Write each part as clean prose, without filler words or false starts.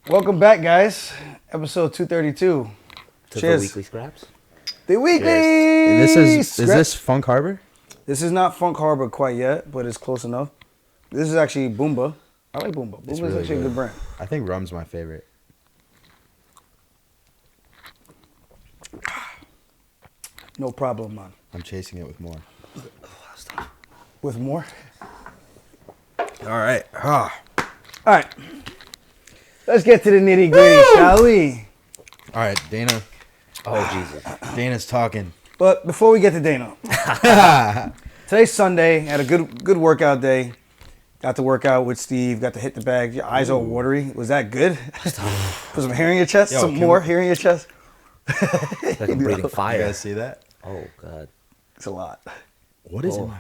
Welcome back, guys. Episode 232. To Cheers. the weekly scraps. The weekly. Is this Funk Harbor? This is not Funk Harbor quite yet, but it's close enough. This is actually Boomba. I like Boomba. Boomba's really actually a good brand. I think rum's my favorite. No problem, man. I'm chasing it with more. With more. All right. All right. Let's get to the nitty gritty, shall we? All right, Dana. Oh, Jesus. Dana's talking. But before we get to Dana, today's Sunday. Had a good workout day. Got to work out with Steve. Got to hit the bag. Your eyes all watery. Was that good? Put some hair in your chest. Yo, some more hair in your chest. Like I'm breathing You fire. guys see that? Oh, God. It's a lot. What is in my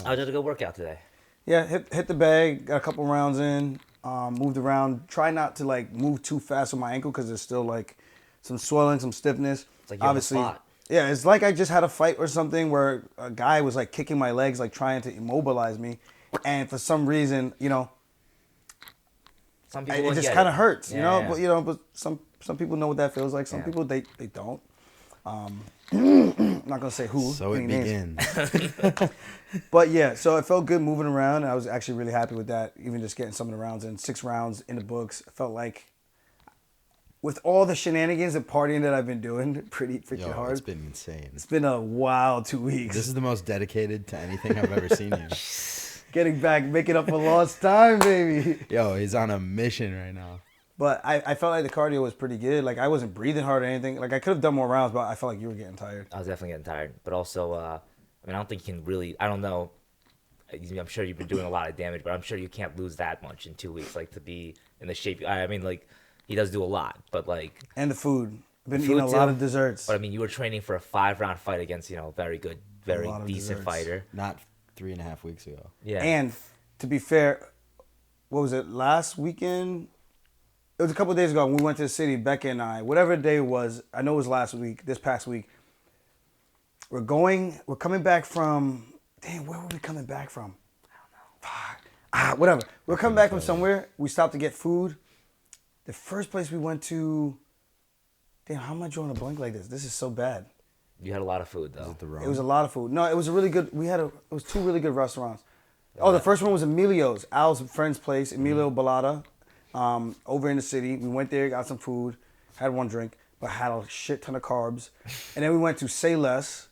I did a good workout today. Yeah, hit the bag. Got a couple rounds in. Moved around. Try not to like move too fast with my ankle because there's still like some swelling, some stiffness. It's like you're on the Obviously, spot. yeah, it's like I just had a fight or something where a guy was like kicking my legs, like trying to immobilize me, and for some reason, you know, Some people it wouldn't just get kind of it. hurts, you know. Yeah. But some people know what that feels like. Some Yeah. people they don't. I'm not gonna say who. So it any names. begins. But yeah, so it felt good moving around. I was actually really happy with that. Even just getting some of the rounds in, 6 rounds in the books. I felt like with all the shenanigans and partying that I've been doing, pretty freaking Yo, hard. it's been insane. It's been a wild 2 weeks. This is the most dedicated to anything I've ever seen you. Getting back, making up for lost time, baby. Yo, he's on a mission right now. But I felt like the cardio was pretty good. Like I wasn't breathing hard or anything. Like I could have done more rounds, but I felt like you were getting tired. I was definitely getting tired. But also, I mean, I don't think you can really, I don't know. I'm sure you've been doing a lot of damage, but I'm sure you can't lose that much in 2 weeks, like to be in the shape. I mean, like, he does do a lot, but like. And the food. I've been Food eating a lot too. of desserts. But I mean, you were training for a 5-round fight against, very good, very lot of decent desserts. fighter. Not 3.5 weeks ago. Yeah. And to be fair, what was it, last weekend? It was a couple of days ago when we went to the city, Becca and I, whatever day it was, I know it was last week, this past week. We're coming back from, where were we coming back from? I don't know. Whatever. We're coming back from somewhere. We stopped to get food. The first place we went to, how am I drawing a blank like this? This is so bad. You had a lot of food, though. Is it the wrong? It was a lot of food. No, it was a really good, it was 2 really good restaurants. Oh, the first one was Emilio's, Al's friend's place, Emilio Bellata, over in the city. We went there, got some food, had one drink, but had a shit ton of carbs. And then we went to Say Less,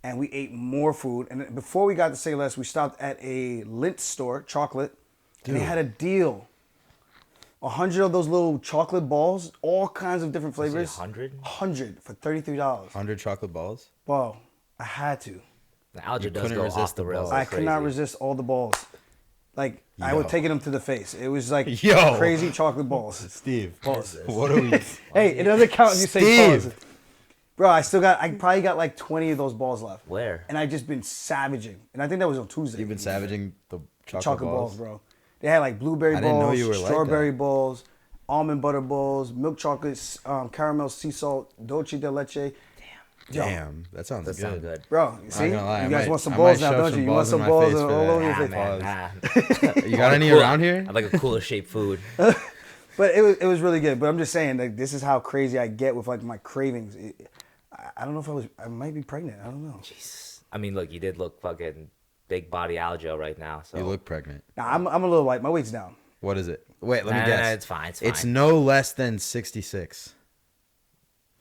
and we ate more food. And then before we got to Say Less, we stopped at a Lindt store, chocolate, and they had a deal. 100 of those little chocolate balls, all kinds of different flavors. 100? 100 for $33. 100 chocolate balls? Bro, I had to. Aljo does couldn't go resist off the the rails. balls. I like could not crazy. resist all the balls. Like, I would Yo. take them to the face. It was like Yo. crazy chocolate balls. Steve, Pause. what are we? Hey, it doesn't count if you say Steve. pause. Bro, I probably got like 20 of those balls left. Where? And I just been savaging. And I think that was on Tuesday. You've been savaging the Chocolate balls, bro. They had like blueberry I didn't know balls, you were like strawberry that. balls, almond butter balls, milk chocolate, caramel sea salt, dolce de leche. Yo. Damn, that sounds That good. sounds good. Bro, you see? gonna lie, You I guys might- want some I balls might now, shove don't some you? You want balls in some my balls face all for over that. your Nah, face. man, nah. You got any around here? I like a cooler shaped food. But it was really good. But I'm just saying, like, this is how crazy I get with like my cravings. I don't know if I might be pregnant. I don't know. Jesus. I mean, look, you did look fucking big body Aljo right now. So You look pregnant. Nah, I'm a little light. My weight's down. What is it? Wait, let me Nah, guess. it's fine. It's fine. It's no less than 66.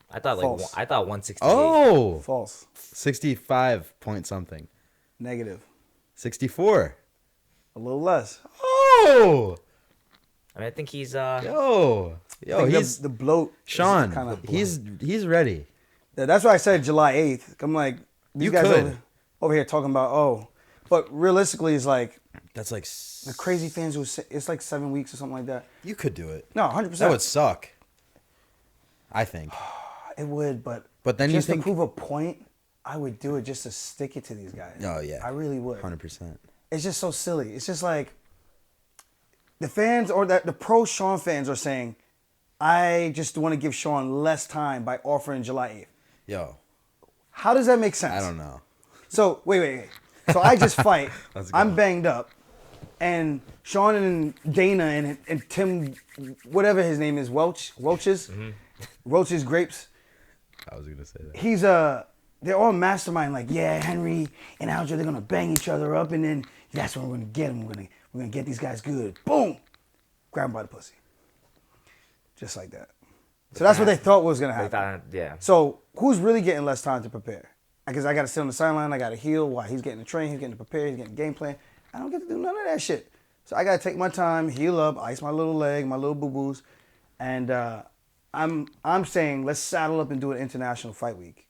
I thought False. I thought 168. Oh, False. 65 point something. Negative. 64. A little less. Oh, I mean, I think he's yo, I think he's the bloat. Sean. Kinda He's ready. That's why I said July 8th. I'm like, these You guys could. over here talking about, but realistically, it's like That's like the crazy fans who say it's like 7 weeks or something like that. you could do it. No, 100%. That would suck. I think. It would, but But then you just think- to prove a point, I would do it just to stick it to these guys. Oh yeah. I really would. 100%. It's just so silly. It's just like the fans or the pro Sean fans are saying, I just want to give Sean less time by offering July 8th. Yo, How does that make sense? I don't know. So wait. So I just fight. Let's go. I'm banged up. and Sean and Dana and Tim, whatever his name is, Welch's Grapes. I was gonna say that. He's they're all mastermind. Like, yeah, Henry and Aljo, they're gonna bang each other up, and then that's when we're gonna get them. We're gonna get these guys good. Boom, grab them by the pussy, just like that. So that's what they thought was gonna happen. Yeah. So who's really getting less time to prepare? Because I got to sit on the sideline, I got to heal while he's getting to train, he's getting to prepare, he's getting game plan. I don't get to do none of that shit. So I got to take my time, heal up, ice my little leg, my little boo-boos, and I'm saying let's saddle up and do an international fight week.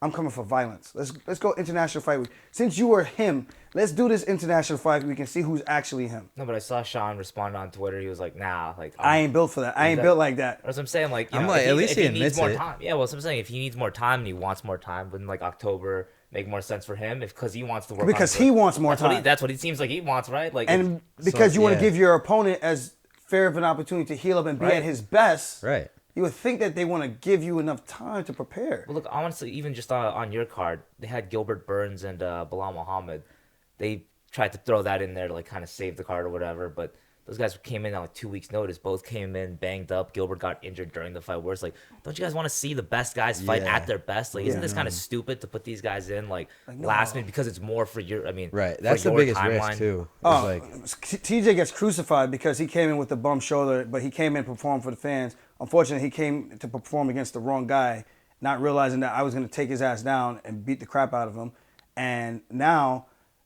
I'm coming for violence. Let's go international fight week. Since you were him, let's do this international fight week and see who's actually him. No, but I saw Sean respond on Twitter. He was like, "Nah, like I ain't built for that. I ain't built like that." That's what I'm saying. Like, I'm like, at least he needs admits more it. time. Yeah, well, that's what I'm saying. If he needs more time and he wants more time, wouldn't like October make more sense for him? Because he wants to work. Because on he wants more that's what time. that's what it seems like he wants, right? Like, And because you want to yeah. give your opponent as fair of an opportunity to heal up and be Right. at his best. Right. You would think that they want to give you enough time to prepare. well, look, honestly, even just on your card, they had Gilbert Burns and Bilal Muhammad. They tried to throw that in there to like kind of save the card or whatever, but those guys came in on like 2 weeks' notice. Both came in banged up. Gilbert got injured during the fight. Where it's like, don't you guys want to see the best guys fight Yeah. at their best? Like, isn't Yeah. this kind of stupid to put these guys in like no. last minute because it's more for your? I mean, Right. for That's the your biggest timeline. risk too. It's Oh, like TJ gets crucified because he came in with a bum shoulder, but he came in and performed for the fans. Unfortunately, he came to perform against the wrong guy, not realizing that I was going to take his ass down and beat the crap out of him. And now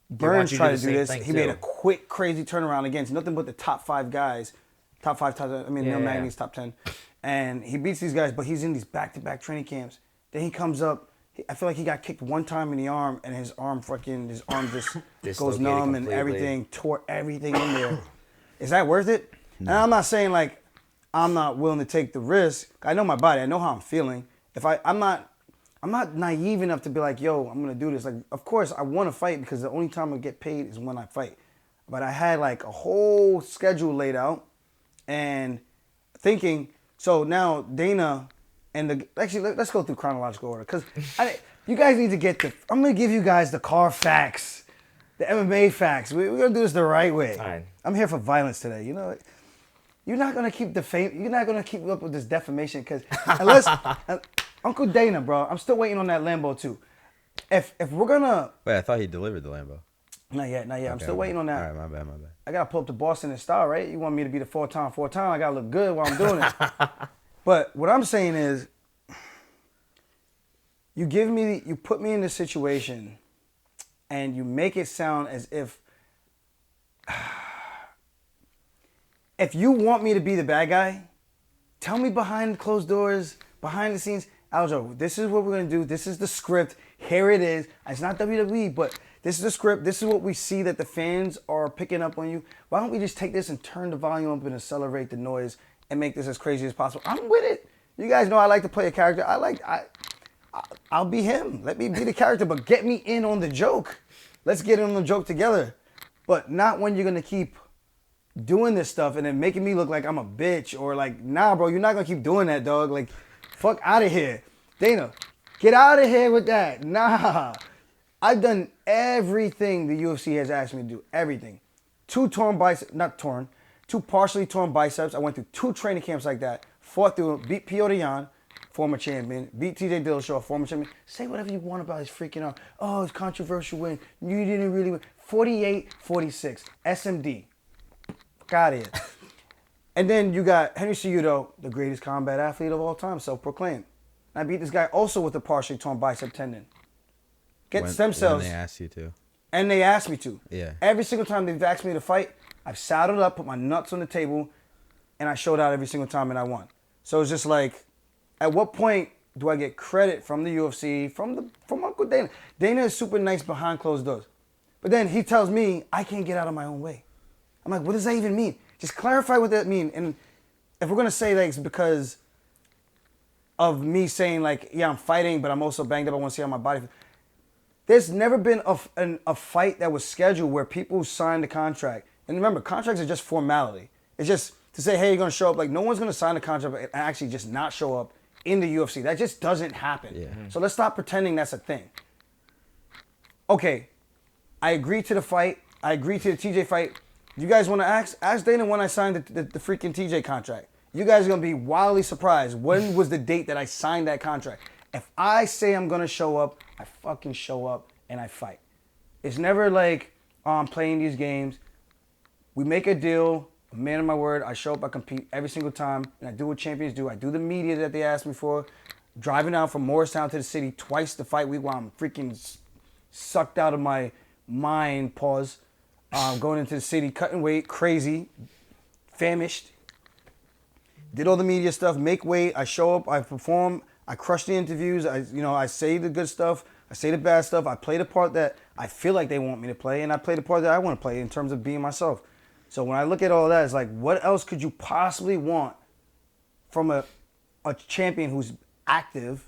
Burns wants you to tried do to the do same this. thing, He made too. a quick, crazy turnaround against nothing but the top 5 guys. Top 5, I mean, Neil Yeah. Magny's top 10. And he beats these guys, but he's in these back-to-back training camps. Then he comes up. I feel like he got kicked one time in the arm, and his arm just goes Dislocated numb and completely. everything, tore everything in there. Is that worth it? And I'm not saying like I'm not willing to take the risk. I know my body. I know how I'm feeling. If I'm not naive enough to be like, yo, I'm gonna do this. Like, of course I want to fight because the only time I get paid is when I fight. But I had like a whole schedule laid out, and thinking. So now Dana and let's go through chronological order because you guys need to get I'm gonna give you guys the car facts, the MMA facts. We're gonna do this the right way. All right. I'm here for violence today. You know, you're not gonna keep You're not gonna keep up with this defamation because unless Uncle Dana, bro, I'm still waiting on that Lambo too. If we're gonna wait, I thought he delivered the Lambo. not yet. I'm Okay, still waiting on that. All right, my bad. I gotta pull up the Boston in style, right? You want me to be the four-time. I gotta look good while I'm doing it. But what I'm saying is, you put me in this situation, and you make it sound as if you want me to be the bad guy, tell me behind closed doors, behind the scenes, Aljo, this is what we're gonna do. This is the script. Here it is. It's not WWE, but this is the script. This is what we see that the fans are picking up on you. Why don't we just take this and turn the volume up and accelerate the noise and make this as crazy as possible? I'm with it. You guys know I like to play a character. I'll be him. Let me be the character, but get me in on the joke. Let's get in on the joke together. But not when you're gonna keep doing this stuff and then making me look like I'm a bitch or like, nah, bro, you're not gonna keep doing that, dog. Like, fuck out of here. Dana, get out of here with that. Nah. I've done everything the UFC has asked me to do. Everything. 2 partially torn biceps. I went through 2 training camps like that. Fought through it. Beat Piotr Jan, former champion. Beat TJ Dillashaw, former champion. Say whatever you want about his freaking arm. Oh, it's controversial win. You didn't really win. 48-46. SMD. Fuck out of here. And then you got Henry Cejudo, the greatest combat athlete of all time, self-proclaimed. I beat this guy also with a partially torn bicep tendon. Get stem cells. When they asked you to. And they asked me to. Yeah. Every single time they've asked me to fight, I've saddled up, put my nuts on the table, and I showed out every single time and I won. So it's just like, at what point do I get credit from the UFC, from Uncle Dana? Dana is super nice behind closed doors. But then he tells me I can't get out of my own way. I'm like, what does that even mean? Just clarify what that means. And if we're going to say that it's because of me saying like, yeah, I'm fighting, but I'm also banged up, I want to see how my body feels. There's never been a fight that was scheduled where people signed the contract. And remember, contracts are just formality. It's just to say, hey, you're going to show up. Like, no one's going to sign a contract and actually just not show up in the UFC. That just doesn't happen. Yeah. So let's stop pretending that's a thing. Okay, I agreed to the fight. I agreed to the TJ fight. You guys want to ask Dana when I signed the freaking TJ contract. You guys are going to be wildly surprised. When was the date that I signed that contract? If I say I'm going to show up, I fucking show up and I fight. It's never like, oh, I'm playing these games. We make a deal, a man of my word. I show up, I compete every single time, and I do what champions do. I do the media that they asked me for. Driving out from Morristown to the city twice the fight week while I'm freaking sucked out of my mind, pause. Going into the city, cutting weight, crazy, famished. Did all the media stuff, make weight. I show up, I perform, I crush the interviews. I say the good stuff, I say the bad stuff. I play the part that I feel like they want me to play, and I play the part that I want to play in terms of being myself. So when I look at all that, it's like, what else could you possibly want from a champion who's active,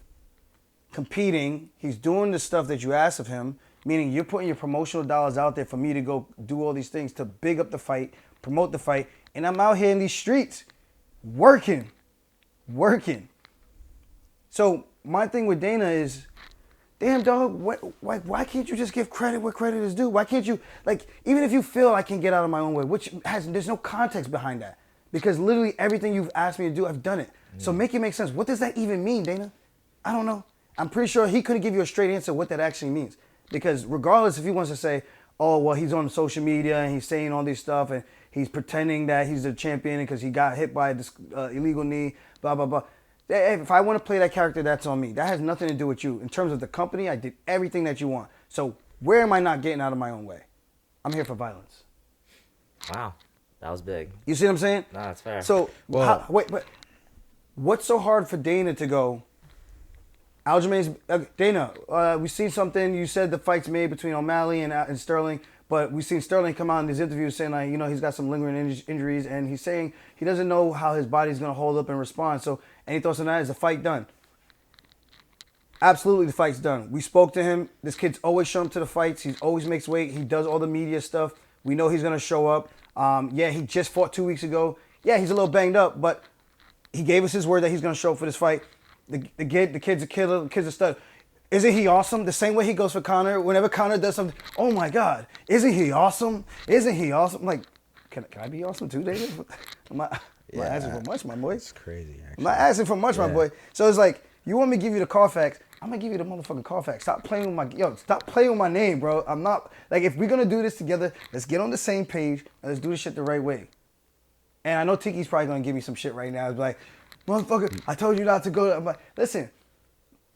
competing? He's doing the stuff that you asked of him. Meaning you're putting your promotional dollars out there for me to go do all these things to big up the fight, promote the fight. And I'm out here in these streets working. So my thing with Dana is, damn, dog, why can't you just give credit where credit is due? Why can't you, like, even if you feel I can get out of my own way, there's no context behind that. Because literally everything you've asked me to do, I've done it. So make it make sense. What does that even mean, Dana? I don't know. I'm pretty sure he couldn't give you a straight answer what that actually means. Because regardless if he wants to say, oh, well, he's on social media and he's saying all this stuff and he's pretending that he's a champion because he got hit by this illegal knee, blah, blah, blah. If I want to play that character, that's on me. That has nothing to do with you. In terms of the company, I did everything that you want. So where am I not getting out of my own way? I'm here for violence. Wow. That was big. You see what I'm saying? No, that's fair. So, but what's so hard for Dana to go, Aljamain's, Dana, we seen something. You said the fight's made between O'Malley and Sterling, but we seen Sterling come out in his interview saying, like, he's got some lingering injuries, and he's saying he doesn't know how his body's going to hold up and respond. So any thoughts on that? Is the fight done? Absolutely, the fight's done. We spoke to him. This kid's always shown up to the fights. He always makes weight. He does all the media stuff. We know he's going to show up. He just fought 2 weeks ago. Yeah, he's a little banged up, but he gave us his word that he's going to show up for this fight. The kid's a killer. The kid's a stud. Isn't he awesome? The same way he goes for Conor. Whenever Conor does something, oh my God, isn't he awesome? Isn't he awesome? Like, can I be awesome too, David? I'm not asking for much, my boy. It's crazy, actually. I'm not asking for much, my boy. So it's like, you want me to give you the Carfax? I'm gonna give you the motherfucking Carfax. Stop playing with my name, bro. I'm not, like, if we're gonna do this together, let's get on the same page and let's do this shit the right way. And I know Tiki's probably gonna give me some shit right now. It's like, motherfucker, I told you not to go. I'm like, listen,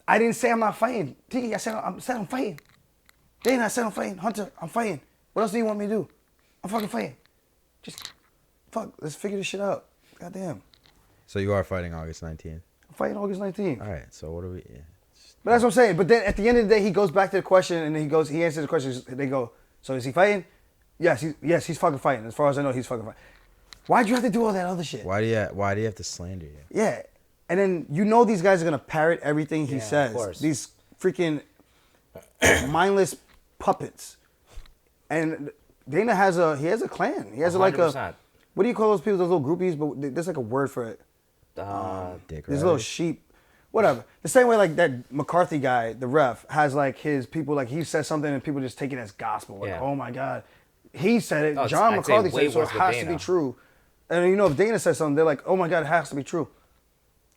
I didn't say I'm not fighting. Tiki, I said I'm fighting. Dana, I said I'm fighting. Hunter, I'm fighting. What else do you want me to do? I'm fucking fighting. Just, let's figure this shit out. Goddamn. So you are fighting August 19th? I'm fighting August 19th. All right, so what are we... Yeah. But that's what I'm saying. But then at the end of the day, he goes back to the question, and then he answers the question. They go, so is he fighting? Yes, he's fucking fighting. As far as I know, he's fucking fighting. Why'd you have to do all that other shit? Why do you have to slander you? Yeah. And then these guys are going to parrot everything he says. Of course. These freaking mindless puppets. And Dana has a clan. He has 100%. like a, what do you call those people, those little groupies? But there's like a word for it. Dick These little sheep. Whatever. The same way like that McCarthy guy, the ref, has like his people, like he says something and people just take it as gospel. Like, oh my God. He said it. John McCarthy said it, so it has to be true. And if Dana says something, they're like, oh my God, it has to be true.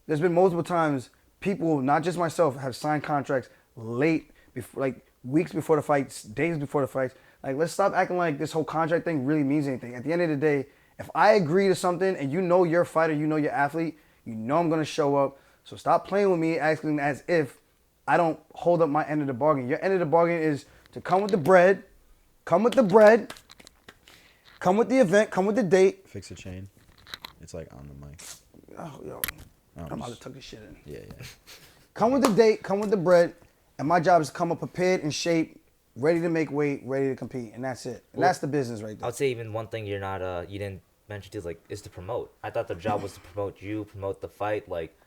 There's been multiple times people, not just myself, have signed contracts late, before, like weeks before the fights, days before the fights. Like, let's stop acting like this whole contract thing really means anything. At the end of the day, if I agree to something and you're a fighter, you're athlete, I'm going to show up. So stop playing with me, acting as if I don't hold up my end of the bargain. Your end of the bargain is to come with the bread, come with the event, come with the date. Fix the chain. It's like on the mic. Oh, yo. I'm about to tuck this shit in. Yeah. Come with the date, come with the bread, and my job is to come up prepared, in shape, ready to make weight, ready to compete, and that's it. And that's the business right there. I would say even one thing you didn't mention too is to promote. I thought the job was to promote you, promote the fight. Like,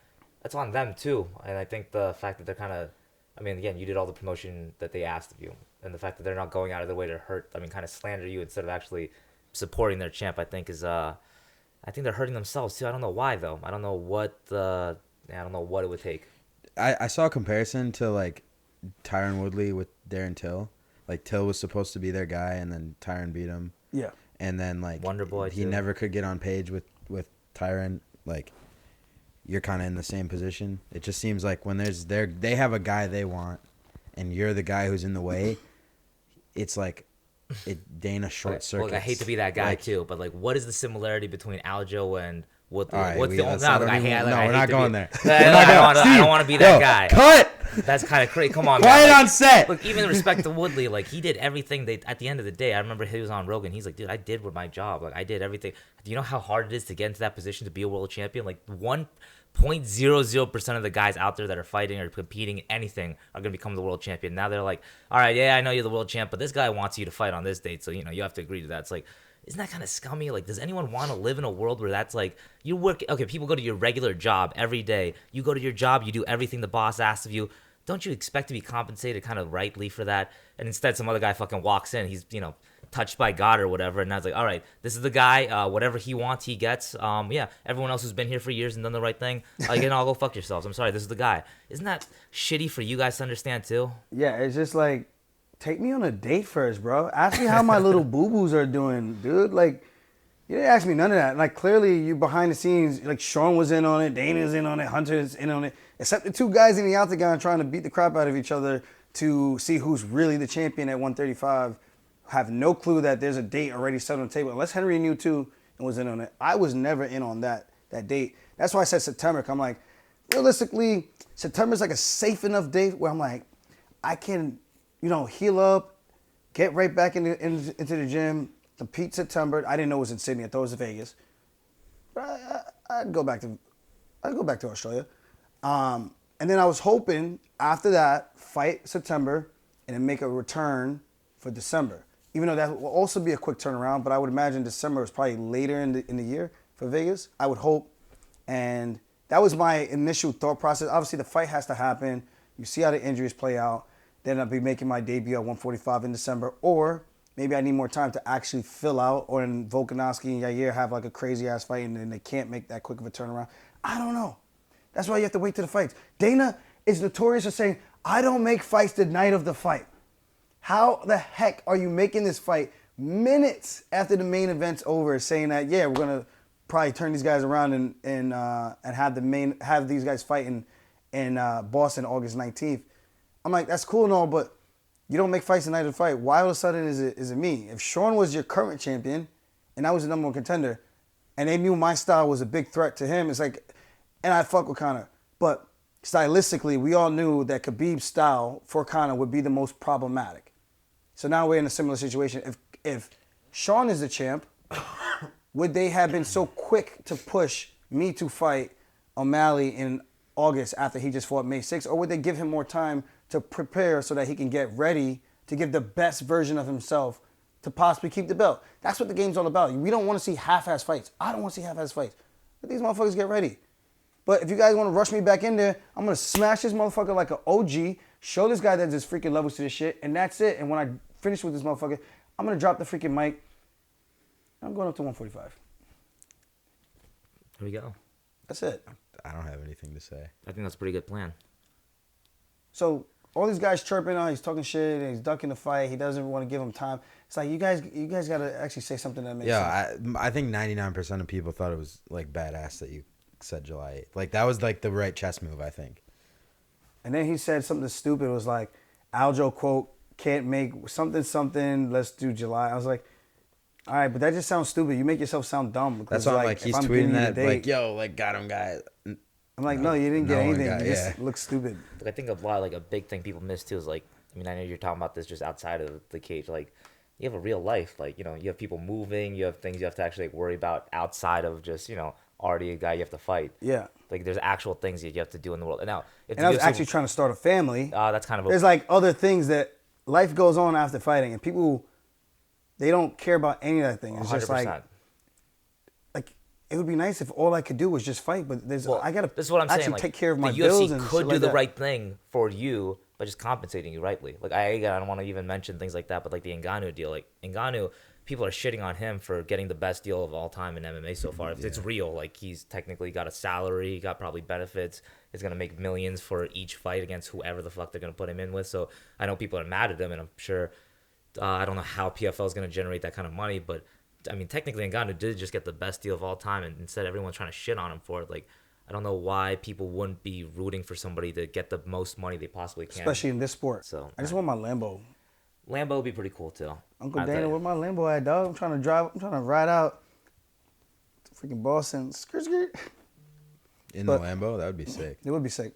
that's on them too. And I think the fact that they're kind of, again, you did all the promotion that they asked of you, and the fact that they're not going out of their way to kind of slander you instead of actually supporting their champ, I think is I think they're hurting themselves too. I don't know why though. I don't know what it would take. I saw a comparison to like Tyron Woodley with Darren Till. Like Till was supposed to be their guy, and then Tyron beat him. Yeah. and then like Wonder Boy, he too. never could get on page with Tyron. Like you're kind of in the same position. It just seems like when they have a guy they want, and you're the guy who's in the way. It's like Dana short circuits. Look, I hate to be that guy like, too, but like, what is the similarity between Aljo and Woodley? All right, What's the only? let's No, not like, I even- hate, like, no, I we're hate not to going be, there. I don't want to be that Yo, guy. Cut. That's kind of crazy. Come on, Quiet man. Like, on set. Look, even in respect to Woodley, like he did everything. At the end of the day, I remember he was on Rogan. He's like, dude, I did with my job. Like I did everything. Do you know how hard it is to get into that position to be a world champion? Like 1.00% of the guys out there that are fighting or competing in anything are gonna become the world champion. Now they're like, all right, yeah, I know you're the world champ, but this guy wants you to fight on this date, so you have to agree to that. It's like, isn't that kind of scummy? Like, does anyone want to live in a world where that's like, you work, okay, people go to your regular job every day. You go to your job, you do everything the boss asks of you. Don't you expect to be compensated kind of rightly for that? And instead, some other guy fucking walks in. He's, touched by God or whatever. And now it's like, all right, this is the guy. Whatever he wants, he gets. Yeah, everyone else who's been here for years and done the right thing, I'll go fuck yourselves. I'm sorry, this is the guy. Isn't that shitty for you guys to understand too? Yeah, it's just like, take me on a date first, bro. Ask me how my little boo-boos are doing, dude. Like, you didn't ask me none of that. Like, clearly, you behind the scenes, like, Sean was in on it, Dana's in on it, Hunter's in on it. Except the two guys in the octagon trying to beat the crap out of each other to see who's really the champion at 135. Have no clue that there's a date already set on the table. Unless Henry knew too and was in on it. I was never in on that date. That's why I said September. I'm like, realistically, September's like a safe enough date where I'm like, I can, heal up, get right back into the gym, compete September. I didn't know it was in Sydney. I thought it was in Vegas. But I'd go back to Australia. And then I was hoping after that, fight September and then make a return for December. Even though that will also be a quick turnaround, but I would imagine December is probably later in the year for Vegas. I would hope. And that was my initial thought process. Obviously, the fight has to happen. You see how the injuries play out. Then I'll be making my debut at 145 in December. Or maybe I need more time to actually fill out, or in Volkanovski and Yair have like a crazy-ass fight and then they can't make that quick of a turnaround. I don't know. That's why you have to wait to the fights. Dana is notorious for saying, I don't make fights the night of the fight. How the heck are you making this fight minutes after the main event's over, saying that, yeah, we're going to probably turn these guys around and have these guys fight in Boston August 19th? I'm like, that's cool and all, but you don't make fights the night of the fight. Why all of a sudden is it me? If Sean was your current champion and I was the number one contender and they knew my style was a big threat to him, it's like, and I fuck with Conor, but stylistically, we all knew that Khabib's style for Conor would be the most problematic. So now we're in a similar situation. If Sean is the champ, would they have been so quick to push me to fight O'Malley in August after he just fought May 6th? Or would they give him more time to prepare so that he can get ready to give the best version of himself to possibly keep the belt? That's what the game's all about. We don't want to see half-ass fights. I don't want to see half-ass fights. Let these motherfuckers get ready. But if you guys want to rush me back in there, I'm going to smash this motherfucker like an OG, show this guy that there's freaking levels to this shit, and that's it. And when I finish with this motherfucker, I'm going to drop the freaking mic. I'm going up to 145. There we go. That's it. I don't have anything to say. I think that's a pretty good plan. So all these guys chirping on, he's talking shit, and he's ducking the fight. He doesn't want to give him time. It's like, you guys got to actually say something that makes sense. Yeah, I think 99% of people thought it was like badass that you said July 8th. Like that was like the right chess move, I think. And then he said something stupid. It was like, Aljo quote, can't make something, let's do July. I was like, all right, but that just sounds stupid. You make yourself sound dumb. That's why I'm like, he's tweeting that, like, yo, like, got him, guy. I'm like, no, you didn't get anything. Guy, You just look stupid. But I think a big thing people miss too is like, I know you're talking about this just outside of the cage. Like, you have a real life. Like, you have people moving. You have things you have to actually worry about outside of just, already a guy you have to fight. Yeah. Like, there's actual things that you have to do in the world. And now, if I was actually trying to start a family. That's kind of There's like other things that life goes on after fighting, and people, they don't care about any of that thing. It's 100%. Just like it would be nice if all I could do was just fight, but I gotta this is what I'm actually saying. Like, take care of my the bills UFC and could shit do like the that. right thing for you by just compensating you rightly. Like I don't want to even mention things like that, but like the Ngannou deal, like Ngannou, people are shitting on him for getting the best deal of all time in MMA so far. If it's real, like he's technically got a salary, he got probably benefits. He's gonna make millions for each fight against whoever the fuck they're gonna put him in with. So I know people are mad at him, and I'm sure I don't know how PFL is gonna generate that kind of money, but I mean, technically, Ngannou did just get the best deal of all time, and instead everyone's trying to shit on him for it. Like, I don't know why people wouldn't be rooting for somebody to get the most money they possibly can. Especially in this sport. So I just want my Lambo. Lambo would be pretty cool too. Uncle Dana, where my Lambo at, dog? I'm trying to ride out to freaking Boston. Skirt. In But- the Lambo, that would be sick. It would be sick.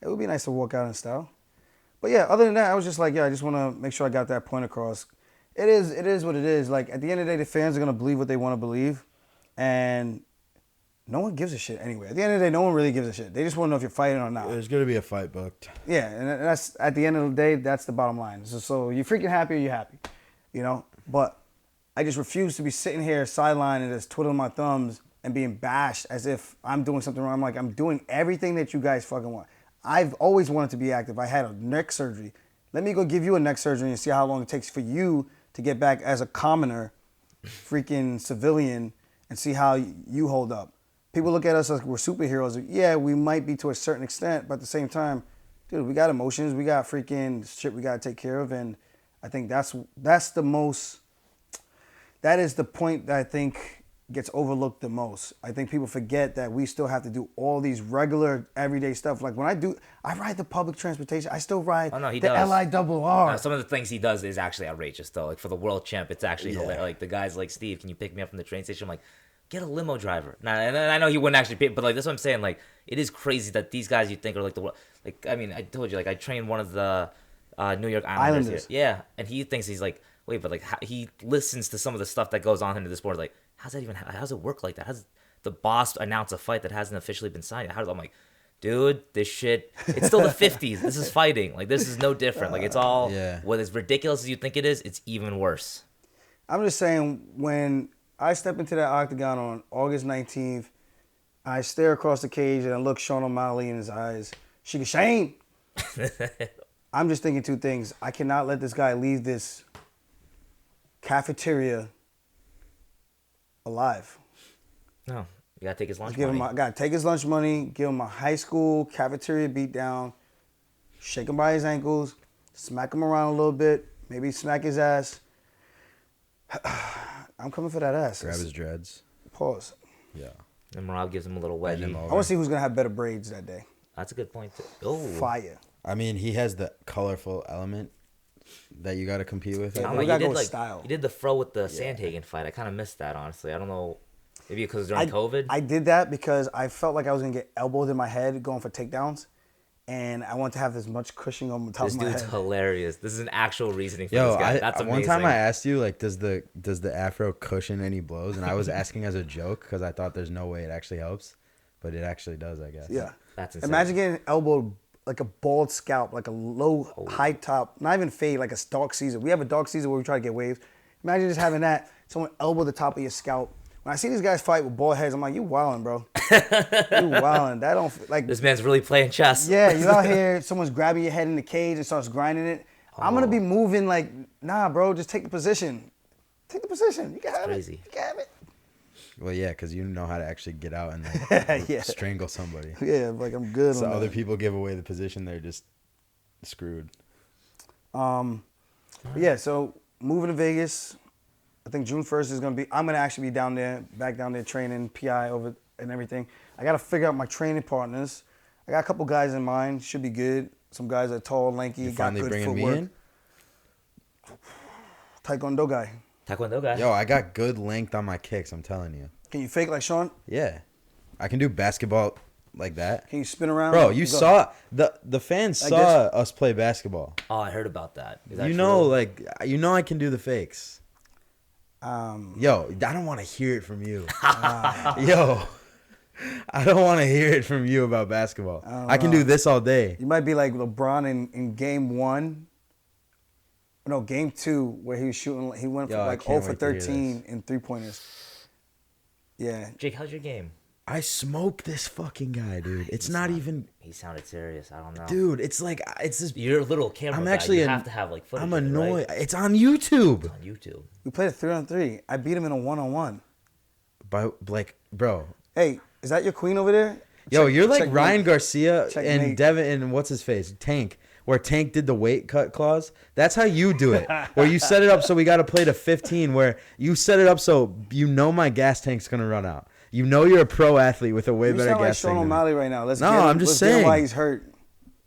It would be nice to walk out in style. But yeah, other than that, I was just like, I just want to make sure I got that point across. It is what it is. Like, at the end of the day, the fans are going to believe what they want to believe. And no one gives a shit anyway. At the end of the day, no one really gives a shit. They just want to know if you're fighting or not. There's gonna be a fight booked. Yeah, and that's, at the end of the day, that's the bottom line. So you're freaking happy or you're happy, you know? But I just refuse to be sitting here sidelined and just twiddling my thumbs and being bashed as if I'm doing something wrong. I'm like, I'm doing everything that you guys fucking want. I've always wanted to be active. I had a neck surgery. Let me go give you a neck surgery and see how long it takes for you to get back as a commoner, freaking civilian, and see how you hold up. People look at us like we're superheroes. Yeah, we might be to a certain extent, but at the same time, dude, we got emotions. We got freaking shit we got to take care of. And I think that is the point that I think gets overlooked the most. I think people forget that we still have to do all these regular, everyday stuff. Like when I ride the public transportation. I still ride He the does. LIRR. Some of the things he does is actually outrageous, though. Like for the world champ, it's actually hilarious. Like the guys like, Steve, can you pick me up from the train station? I'm like, get a limo driver. Now, and I know he wouldn't actually pay, but like that's what I'm saying. Like it is crazy that these guys you think are like the world. Like I mean, I told you, like I trained one of the New York Islanders. Here. Yeah, and he thinks he's like, wait, but like he listens to some of the stuff that goes on into the sport. Like, how's it work like that? How's the boss announce a fight that hasn't officially been signed? I'm like, dude, this shit, it's still the 50s. This is fighting. Like, this is no different. Like, it's all, what as ridiculous as you think it is, it's even worse. I'm just saying, when I step into that octagon on August 19th, I stare across the cage and I look Sean O'Malley in his eyes. Shane! I'm just thinking two things. I cannot let this guy leave this cafeteria alive. No, you gotta take his lunch Give money. him gotta take his lunch money, give him a high school cafeteria beat down, shake him by his ankles, smack him around a little bit, maybe smack his ass. I'm coming for that ass. Grab his dreads. Pause. Yeah. And Morale gives him a little Bend him wedgie. over. I want to see who's gonna have better braids that day. That's a good point too. Oh, Fire. I mean, he has the colorful element that you got to compete with. I don't we know, you gotta did go with like style. you did the fro with the Sandhagen fight. I kind of missed that, honestly. I don't know, maybe because during COVID. I did that because I felt like I was gonna get elbowed in my head going for takedowns, and I want to have as much cushion on the top This of my dude's head. hilarious. This is an actual reasoning for Yo, this guy. That's amazing. one time I asked you, like, does the afro cushion any blows? And I was asking as a joke because I thought there's no way it actually helps, but it actually does, I guess. Yeah. That's insane. Imagine getting elbowed like a bald scalp, like a low, high top, not even fade, like a dark Caesar. We have a dark Caesar where we try to get waves. Imagine just having that, someone elbow the top of your scalp. When I see these guys fight with bald heads, I'm like, you wildin', bro. You wildin'. That don't, like, This man's really playing chess. yeah, you out here, someone's grabbing your head in the cage and starts grinding it. I'm going to be moving like, nah, bro, just take the position. Take the position. You can have crazy. it. You can have it. Well, yeah, because you know how to actually get out and like, Yeah. strangle somebody. Yeah, like I'm good So on other that. people give away the position, they're just screwed. Yeah, so moving to Vegas, I think June 1st is going to be, I'm going to actually be down there, back down there training PI over and everything. I got to figure out my training partners. I got a couple guys in mind, should be good. Some guys are tall, lanky, You got finally good bringing footwork. me in? Taekwondo guy. Taekwondo guy. Yo, I got good length on my kicks, I'm telling you. Can you fake like Sean? Yeah. I can do basketball like that. Can you spin around? Bro, you Go. saw the fans Like saw us play basketball. Oh, I heard about that. Is that You true? know, like I can do the fakes. Um, Yo, I don't want to hear it from you. Yo, I don't want to hear it from you about basketball. I can do this all day. you might be like LeBron in game 1. No, game 2, where he was shooting. He went Yo, for I like can't 0 for wait to hear 13 in 3-pointers. Yeah. Jake, how's your game? I smoke this fucking guy, dude. It's not even, He sounded serious. I don't know. dude. It's like it's just. You're a little camera I'm guy. actually You an- have to have like footage. I'm of it, annoyed. right? It's on YouTube. On YouTube. We played a 3-on-3. I beat him in a 1-on-1. But like, bro, Hey, is that your queen over there? yo, you're like checkmate. Ryan Garcia Checkmate. and Devin and what's his face, Tank, where Tank did the weight cut clause? That's how you do it. Where you set it up so we got to play to 15, where you set it up so you know my gas tank's going to run out. You know you're a pro athlete with a way better sound like gas Sean tank. O'Malley right now. Let's No, get him, I'm just let's get him saying. why he's hurt.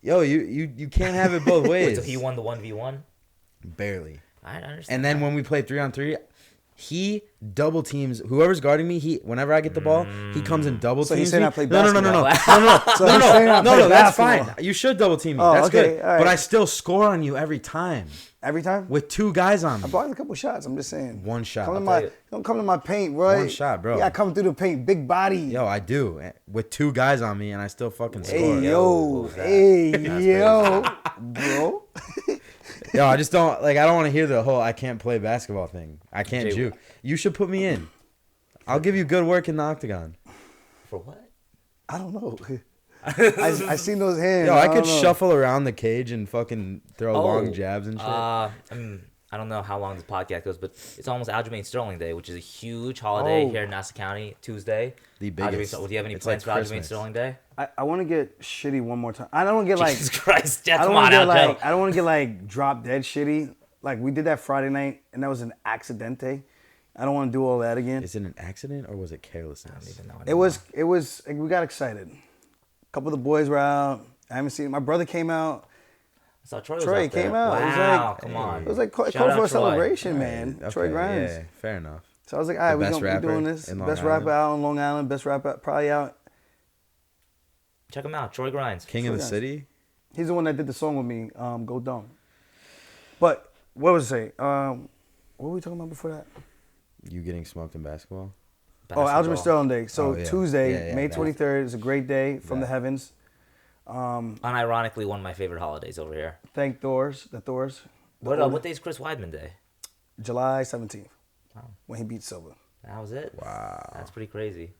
Yo, you can't have it both ways. Wait, so he won the 1v1? Barely. I understand. And then when we play 3-on-3, he double teams whoever's guarding me. Whenever I get the ball, he comes and double So teams he's saying me. I play No, basketball. no. So he's saying I play That's basketball. fine. You should double team me. Oh, That's okay, good. all right. But I still score on you every time Every time? with 2 guys on me. I blocked a couple shots. I'm just saying. One shot. Don't come to my paint, bro. One shot, bro. Yeah, I come through the paint. Big body. Yo, I do with 2 guys on me, and I still fucking score. Hey, Yo, yo, bro. Yo, I just don't I don't want to hear the whole I can't play basketball thing. I can't Jay, juke. You should put me in. I'll give you good work in the octagon. For what? I don't know. I seen those hands. Yo, I don't could know. shuffle around the cage and fucking throw long jabs and shit. I don't know how long this podcast goes, but it's almost Aljamain Sterling Day, which is a huge holiday here in Nassau County, Tuesday. The Aljamain biggest. Sterling- do you have any It's plans like for Aljamain Christmas. Sterling Day? I want to get shitty one more time. I don't want to get like. Jesus Christ, I come don't on, want to get Aljo. like. I don't want to get like drop dead shitty. Like we did that Friday night, and that was an accidente. I don't want to do all that again. Is it an accident or was it carelessness? I don't even know It anymore. was. We got excited. A couple of the boys were out. I haven't seen. My brother came out. I saw Troy was Troy out there. came out. It was Wow, like- come on. It was like close Shout out for a Troy. celebration, man. Troy Grimes. Yeah, fair enough. So I was like, all right, best we're rapper doing this. in Long Best Island? rapper out on Long Island. Best rapper probably out. Check him out, Troy Grimes. King of the Troy city? He's the one that did the song with me, Go Dumb. But what was I say? What were we talking about before that? You getting smoked in basketball? Oh, Aljamain Sterling Day. So Oh, yeah. Tuesday, Yeah, May that. 23rd is a great day from the That. heavens. Unironically, one of my favorite holidays over here. Thank Thors. What day is Chris Weidman Day? July 17th. Wow. When he beat Silva. That was it. Wow. That's pretty crazy.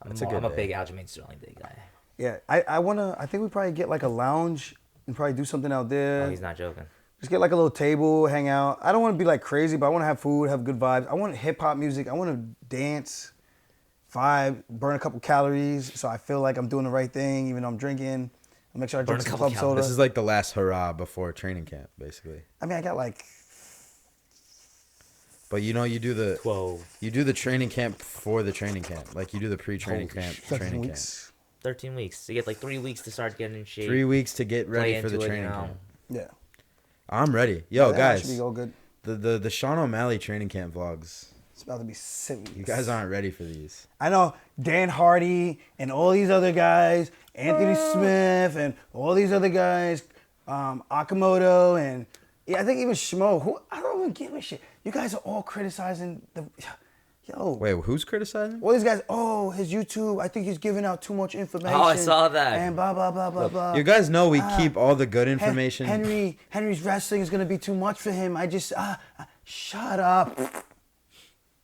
That's a good I'm a day. big Aljamain Sterling Day guy. Yeah, I think we probably get like a lounge and probably do something out there. Oh, he's not joking. Just get like a little table, hang out. I don't want to be like crazy, but I want to have food, have good vibes. I want hip hop music. I want to dance, vibe, burn a couple calories, so I feel like I'm doing the right thing, even though I'm drinking. I'll make sure I Burn drink a some couple club soda. This is like the last hurrah before training camp, basically. I mean, I got like But you know, you do the 12. you do the training camp for the training camp. Like you do the pre-training Holy camp, 13 training weeks. 13 weeks. You get like 3 weeks to start getting in shape. camp. 3 weeks to get ready play for the into it, training you know. camp. Yeah. I'm ready. Yo, That should guys, be all good. the Sean O'Malley training camp vlogs. It's about to be silly. You guys aren't ready for these. I know Dan Hardy and all these other guys, Anthony Smith and all these other guys, Akamoto and yeah, I think even Schmo. Who I don't even give a shit. You guys are all criticizing the. Yo, Wait, who's criticizing? all these guys. Oh, his YouTube. I think he's giving out too much information. Oh, I saw that. And blah blah blah blah blah. You guys know we keep all the good information. Henry's wrestling is gonna be too much for him. I just shut up.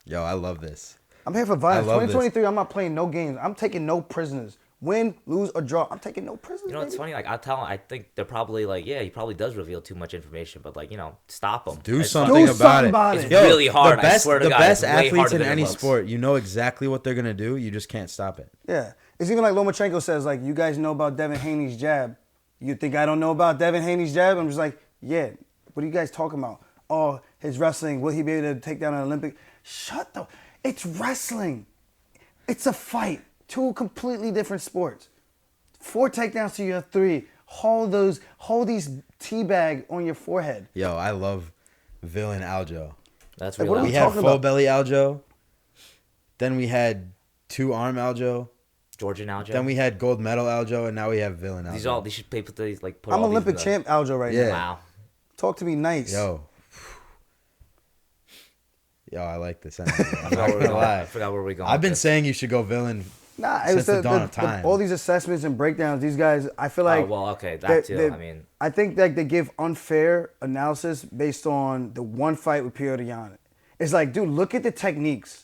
Yo, I love this. I'm here for violence. I love this. 2023. I'm not playing no games. I'm taking no prisoners. Win, lose, or draw. I'm taking no prisoners. You know what's baby. funny? Like I think they're probably like, yeah, he probably does reveal too much information, but like, stop him. Do It's something Do about something it. about It's it. really hard. The best, I swear to the God, best it's way athletes harder in than it any looks. sport, you know exactly what they're gonna do. You just can't stop it. Yeah. It's even like Lomachenko says, like, you guys know about Devin Haney's jab. You think I don't know about Devin Haney's jab? I'm just like, yeah. What are you guys talking about? Oh, his wrestling. Will he be able to take down an Olympic? Shut the. It's wrestling. It's a fight. 2 completely different sports. 4 takedowns to your 3. Hold these teabag on your forehead. Yo, I love villain Aljo. That's Like, real. what are We we had talking full about? belly Aljo. Then we had 2-arm Aljo. Georgian Aljo. Then we had gold medal Aljo, and now we have villain Aljo. These all they should pay for these like. Put I'm all these Olympic in the- champ Aljo right Yeah. now. Wow. Talk to me nice. Yo, I like this energy. I'm I not forgot where we're gonna going. lie. I forgot where we're going. I've been with this. saying you should go villain. Nah, it Since was the dawn of time. all these assessments and breakdowns. These guys, I feel like. Oh, well, okay, that too. I mean, I think like they give unfair analysis based on the one fight with Pierre Dion. It's like, dude, look at the techniques,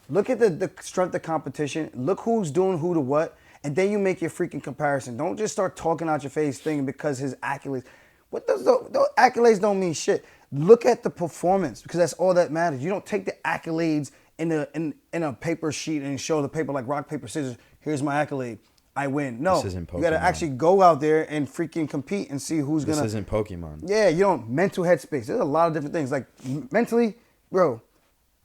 look at the strength of competition, look who's doing who to what, and then you make your freaking comparison. Don't just start talking out your face thinking because his accolades. What does those accolades don't mean shit. Look at the performance because that's all that matters. You don't take the accolades in a paper sheet and show the paper like rock, paper, scissors. Here's my accolade. I win. No, This isn't you got to Pokemon. actually go out there and freaking compete and see who's This gonna. isn't Pokemon. Yeah, you don't mental headspace. There's a lot of different things. Like mentally, bro,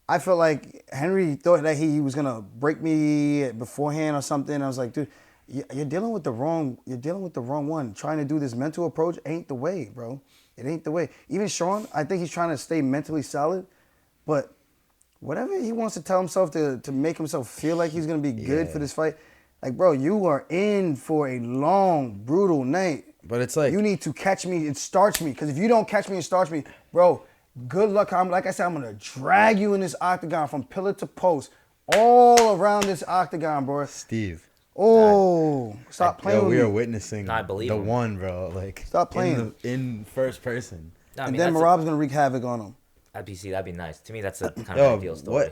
I felt like Henry thought that he was gonna break me beforehand or something. I was like, dude, you're dealing with the wrong. You're dealing with the wrong one. Trying to do this mental approach ain't the way, bro. It ain't the way. Even Sean, I think he's trying to stay mentally solid, but whatever he wants to tell himself to make himself feel like he's gonna be good for this fight. Like, bro, you are in for a long, brutal night. But it's like You need to catch me and starch me. Because if you don't catch me and starch me, bro, good luck. Like I said, I'm going to drag you in this octagon from pillar to post all around this octagon, bro. Steve. Oh, stop playing with we me. are witnessing I believe the him. one, bro. Like Stop playing. in first person. No, I And mean, then that's Marab's going to wreak havoc on him. that'd be nice. To me, that's a kind of Yo, ideal story.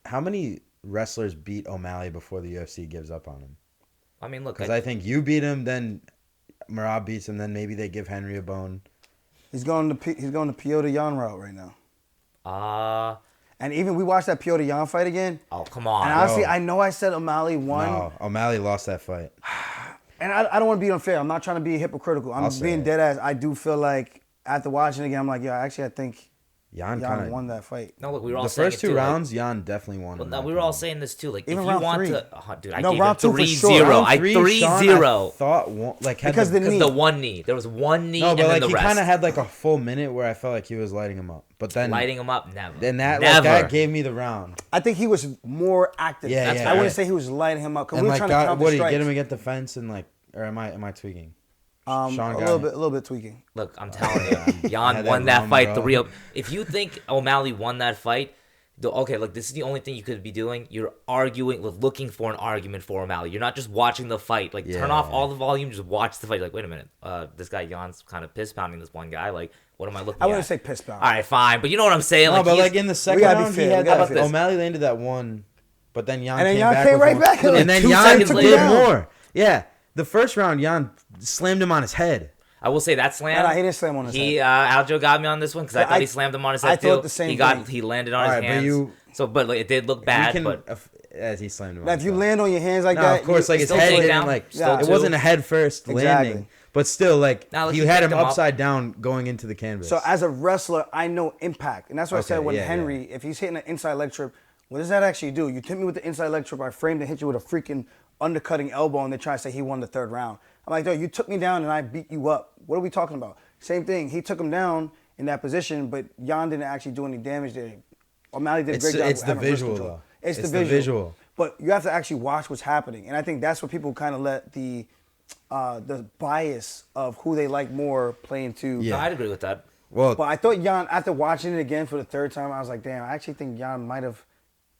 how many wrestlers beat O'Malley before the UFC gives up on him? I mean, look, Because I think you beat him, then Marab beats him, then maybe they give Henry a bone. He's going to Piotr Jan route right now. And even we watched that Piotr Jan fight again. Oh, come on. And honestly, Yo. I know I said O'Malley won. No, O'Malley lost that fight. And I don't want to be unfair. I'm not trying to be hypocritical. I'm I'll say being it. dead ass. I do feel like after watching it again, I'm like, yeah, actually, I think Jan Jan kind of won that fight. No, look, we were all the saying first it two too, rounds. Jan definitely won. Well, in no, my we were all opinion. saying this too. Like, Even if you round want three. to, dude, I No, gave round it two for 3-0. sure. Round I three, 3-0. Sean, I thought had Because the, the knee. The one knee. There was one knee no, and but then like the he rest. kind of had like a full minute where I felt like he was lighting him up. But then Lighting him up, never. then that never. like, that gave me the round. I think he was more active. Yeah, That's yeah, I wouldn't yeah. say he was lighting him up because And we were like trying to count the what did he strikes. get him against the fence and like, or am I tweaking? A Sean little got bit tweaking. Look, I'm telling you, Had Jan that won that round, fight. bro. The real. If you think O'Malley won that fight, okay, look, this is the only thing you could be doing. You're arguing, looking for an argument for O'Malley. You're not just watching the fight. Like, turn off all the volume, just watch the fight. Like, wait a minute, this guy Jan's kind of piss pounding this one guy. Like, what am I looking at? I wouldn't say piss pound. All right, fine, but you know what I'm saying. No, but he's- like in the second gotta be round, fair, he we had gotta that. be fair. O'Malley landed that one, but then Jan And then came Jan back came with right one. back. Like And then 2 Jan seconds did later. more. Yeah, the first round, Jan slammed him on his head. I will say that slam. No, he didn't slam on his He head. Aljo got me on this one because I Yeah, thought he slammed him on his head I too. thought the same thing. He landed on All his right, but hands. you- But like, it did look bad. But As he slammed him. Now, on if you his land on your hands like no, that, of course, like his still head take didn't down, like. still It two. wasn't a head first Exactly. landing, but still like Nah, look, he he had picked him him up. upside down going into the canvas. So as a wrestler, I know impact, and that's what I said Okay, when yeah, Henry, if he's hitting an inside leg trip, what does that actually do? You hit me with the inside leg trip, I framed and hit you with a freaking undercutting elbow, and they try to say he won the third round. I'm like, dude, you took me down and I beat you up. What are we talking about? Same thing. He took him down in that position, but Jan didn't actually do any damage there. O'Malley did a great job. It's the having wrist visual control. though. It's the the visual. But you have to actually watch what's happening, and I think that's what people kind of let the bias of who they like more play into. Yeah. no, I'd agree with that. Well, But I thought Jan, after watching it again for the third time, I was like, damn, I actually think Jan might have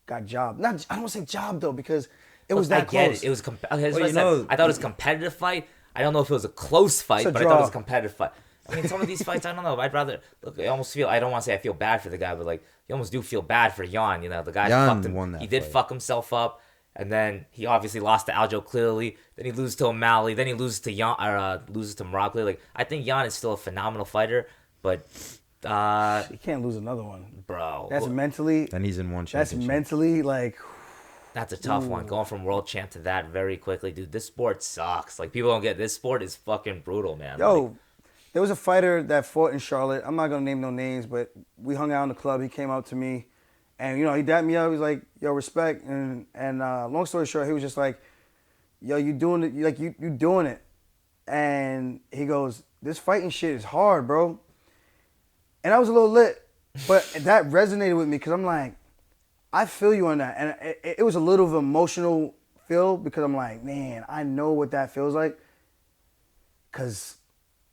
got jobbed. Not, I don't want to say job though, because it was Look, that I get close. it. It was. Here's what you I said. know- I thought it was a competitive fight. I don't know if it was a close fight, It's a but I thought it was a draw. competitive fight. I mean, some of these fights, I don't know. I'd rather look. I almost feel. I don't want to say I feel bad for the guy, but like you almost do feel bad for Jan. You know, the guy Jan fucked him. won that He did fight. fuck himself up, and then he obviously lost to Aljo clearly. Then he loses to O'Malley. Then he loses to Jan, or loses to Marab clearly. Like I think Jan is still a phenomenal fighter, but You can't lose another one. bro, That's mentally. then he's in one That's championship. mentally like. that's a tough one. Going from world champ to that very quickly, dude. This sport sucks. Like people don't get this sport is fucking brutal, man. Yo, Like, there was a fighter that fought in Charlotte. I'm not gonna name no names, but we hung out in the club. He came out to me, and he dapped me up. He was like, "Yo, respect." And long story short, he was just like, "Yo, you doing it? Like you doing it?" And he goes, "This fighting shit is hard, bro." And I was a little lit, but that resonated with me because I'm like, I feel you on that, and it was a little of an emotional feel because I'm like, man, I know what that feels like. Cause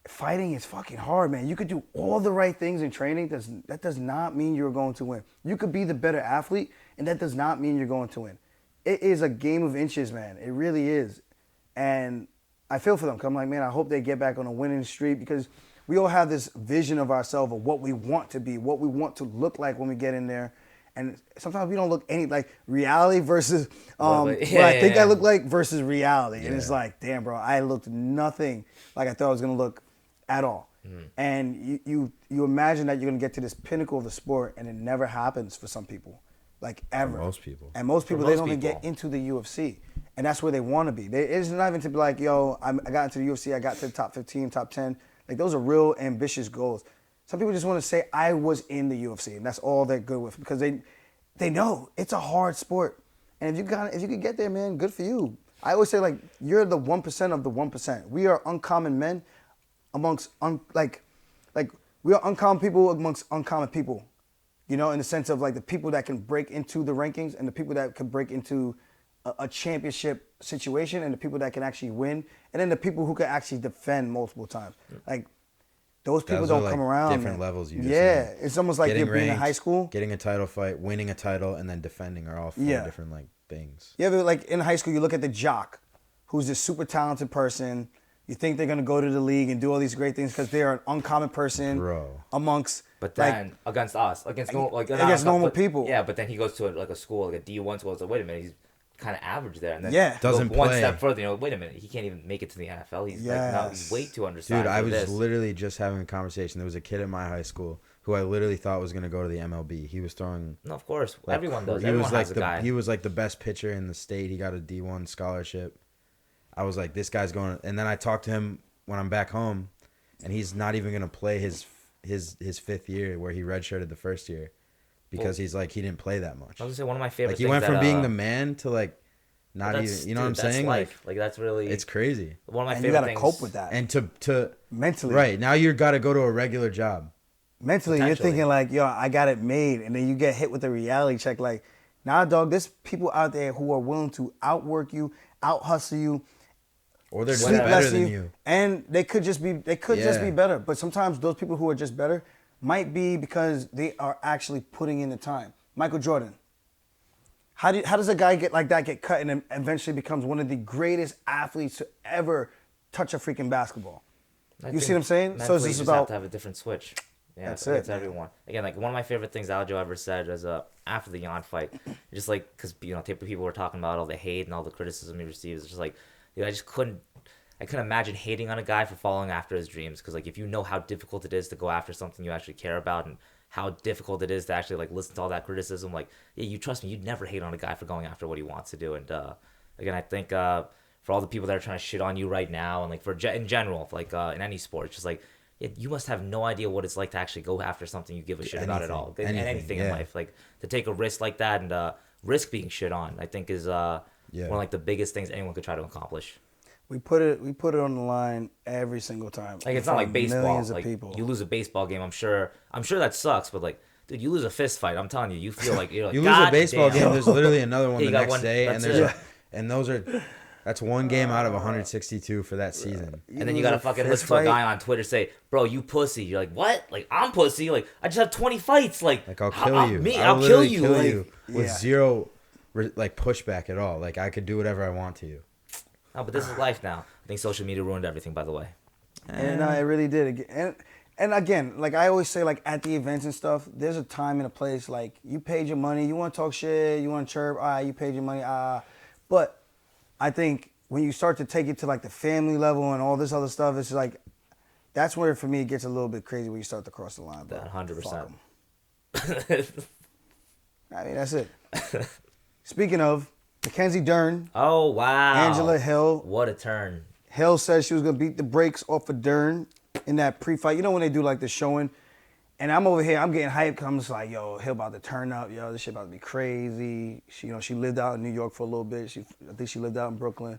fighting is fucking hard, man. You could do all the right things in training. That does not mean you're going to win. You could be the better athlete, and that does not mean you're going to win. It is a game of inches, man. It really is. And I feel for them because I'm like, man, I hope they get back on a winning streak because we all have this vision of ourselves of what we want to be, what we want to look like when we get in there. And sometimes we don't look like reality versus what I think I look like versus reality. And it's like, damn, bro, I looked nothing like I thought I was going to look at all. And you imagine that you're going to get to this pinnacle of the sport and it never happens for some people. like ever. most people. And most people, For they most don't even people. get into the UFC. And that's where they want to be. It's not even to be like, yo, I got into the UFC, I got to the top 15, top 10. Like, those are real ambitious goals. Some people just want to say, I was in the UFC, and that's all they're good with, because they know it's a hard sport. And if you could get there, man, good for you. I always say, like, you're the 1% of the 1%. We are uncommon men amongst, we are uncommon people amongst uncommon people. You know, in the sense of, like, the people that can break into the rankings and the people that can break into a championship situation and the people that can actually win, and then the people who can actually defend multiple times. Like, those people Those don't are, like, come around. different man. levels you just Yeah, named. it's almost like Getting you're being in ranked, high school. getting a title fight, winning a title, and then defending are all four Yeah. different like things. You ever, like, in high school, you look at the jock, who's this super talented person. You think they're gonna go to the league and do all these great things because they are an uncommon person Bro. amongst. But like, then against us, against normal people. Yeah, but then he goes to a school like a D1 school. It's like, wait a minute, he's kind of average there. And then Yeah. you go Doesn't one play. step further. You know, wait a minute, he can't even make it to the NFL. He's like, no, he's Yes. way too undersized. Dude, I for was this. literally just having a conversation. There was a kid at my high school who I literally thought was gonna go to the MLB. He was throwing. No, of course, like, everyone does. He Everyone was like has a guy. he was like the best pitcher in the state. He got a D1 scholarship. I was like, this guy's going. And then I talked to him when I'm back home, and he's not even gonna play his fifth year where he redshirted the first year because he's like he didn't play that much. I was gonna say one of my favorite. Like he things went from that, being the man to like not that's- even. You know what I'm dude, that's saying? Life. Like that's really. It's crazy. one of my and you favorite gotta things. cope with that. And to Mentally. right now you got to go to a regular job. Mentally, you're Potentially. thinking like, yo, I got it made. And then you get hit with a reality check like, nah, dog, there's people out there who are willing to outwork you, out-hustle you, Or they're just sleep better less than than you. And they could just be Yeah. better. But sometimes those people who are just better might be because they are actually putting in the time. Michael Jordan. How does a guy get cut and then eventually becomes one of the greatest athletes to ever touch a freaking basketball? You see what I'm saying? So it's Mentally, just you just about have to have a different switch. Yeah, That's it's it. everyone. Again, like one of my favorite things Aljo ever said was after the Jan fight, just like because people were talking about all the hate and all the criticism he receives. It's just like, dude, I couldn't imagine hating on a guy for following after his dreams. Because like if you know how difficult it is to go after something you actually care about and how difficult it is to actually like listen to all that criticism, like yeah, you trust me, you'd never hate on a guy for going after what he wants to do. And again, I think for all the people that are trying to shit on you right now and like in general, like in any sport, it's just like. You must have no idea what it's like to actually go after something you give a shit about at all. Anything in yeah. life. Like to take a risk like that and risk being shit on, I think is one of like the biggest things anyone could try to accomplish. we put it on the line every single time. Like it's in not front like of baseball. Millions of Like people. you lose a baseball game, I'm sure that sucks, but like dude, you lose a fist fight, I'm telling you, you feel like you're like You lose God a baseball damn. game. There's literally another one Yeah, you the got next one- day, and that's there's that's one game out of 162 for that season. And then you lose gotta a fucking fist listen to a fight. guy on Twitter say, "Bro, you pussy." You're like, "What? Like I'm pussy? Like I just have 20 fights. Like Like I'll kill you. I'll kill literally you. kill Like, you with Yeah. zero like pushback at all. Like I could do whatever I want to you. No, but this is life now. I think social media ruined everything. By the way. And it really did. And again, like I always say, like at the events and stuff, there's a time and a place. Like you paid your money, you want to talk shit, you want to chirp, you paid your money, But I think when you start to take it to like the family level and all this other stuff, it's like that's where for me it gets a little bit crazy when you start to cross the line. Bro. 100%. I mean, that's it. Speaking of Mackenzie Dern, Oh wow. Angela Hill. What a turn. Hill said she was gonna beat the brakes off of Dern in that pre-fight. You know when they do like the showing, and I'm over here, I'm getting hyped because I'm just like, yo, Hill about to turn up, yo, this shit about to be crazy. She, she lived out in New York for a little bit. I think she lived out in Brooklyn.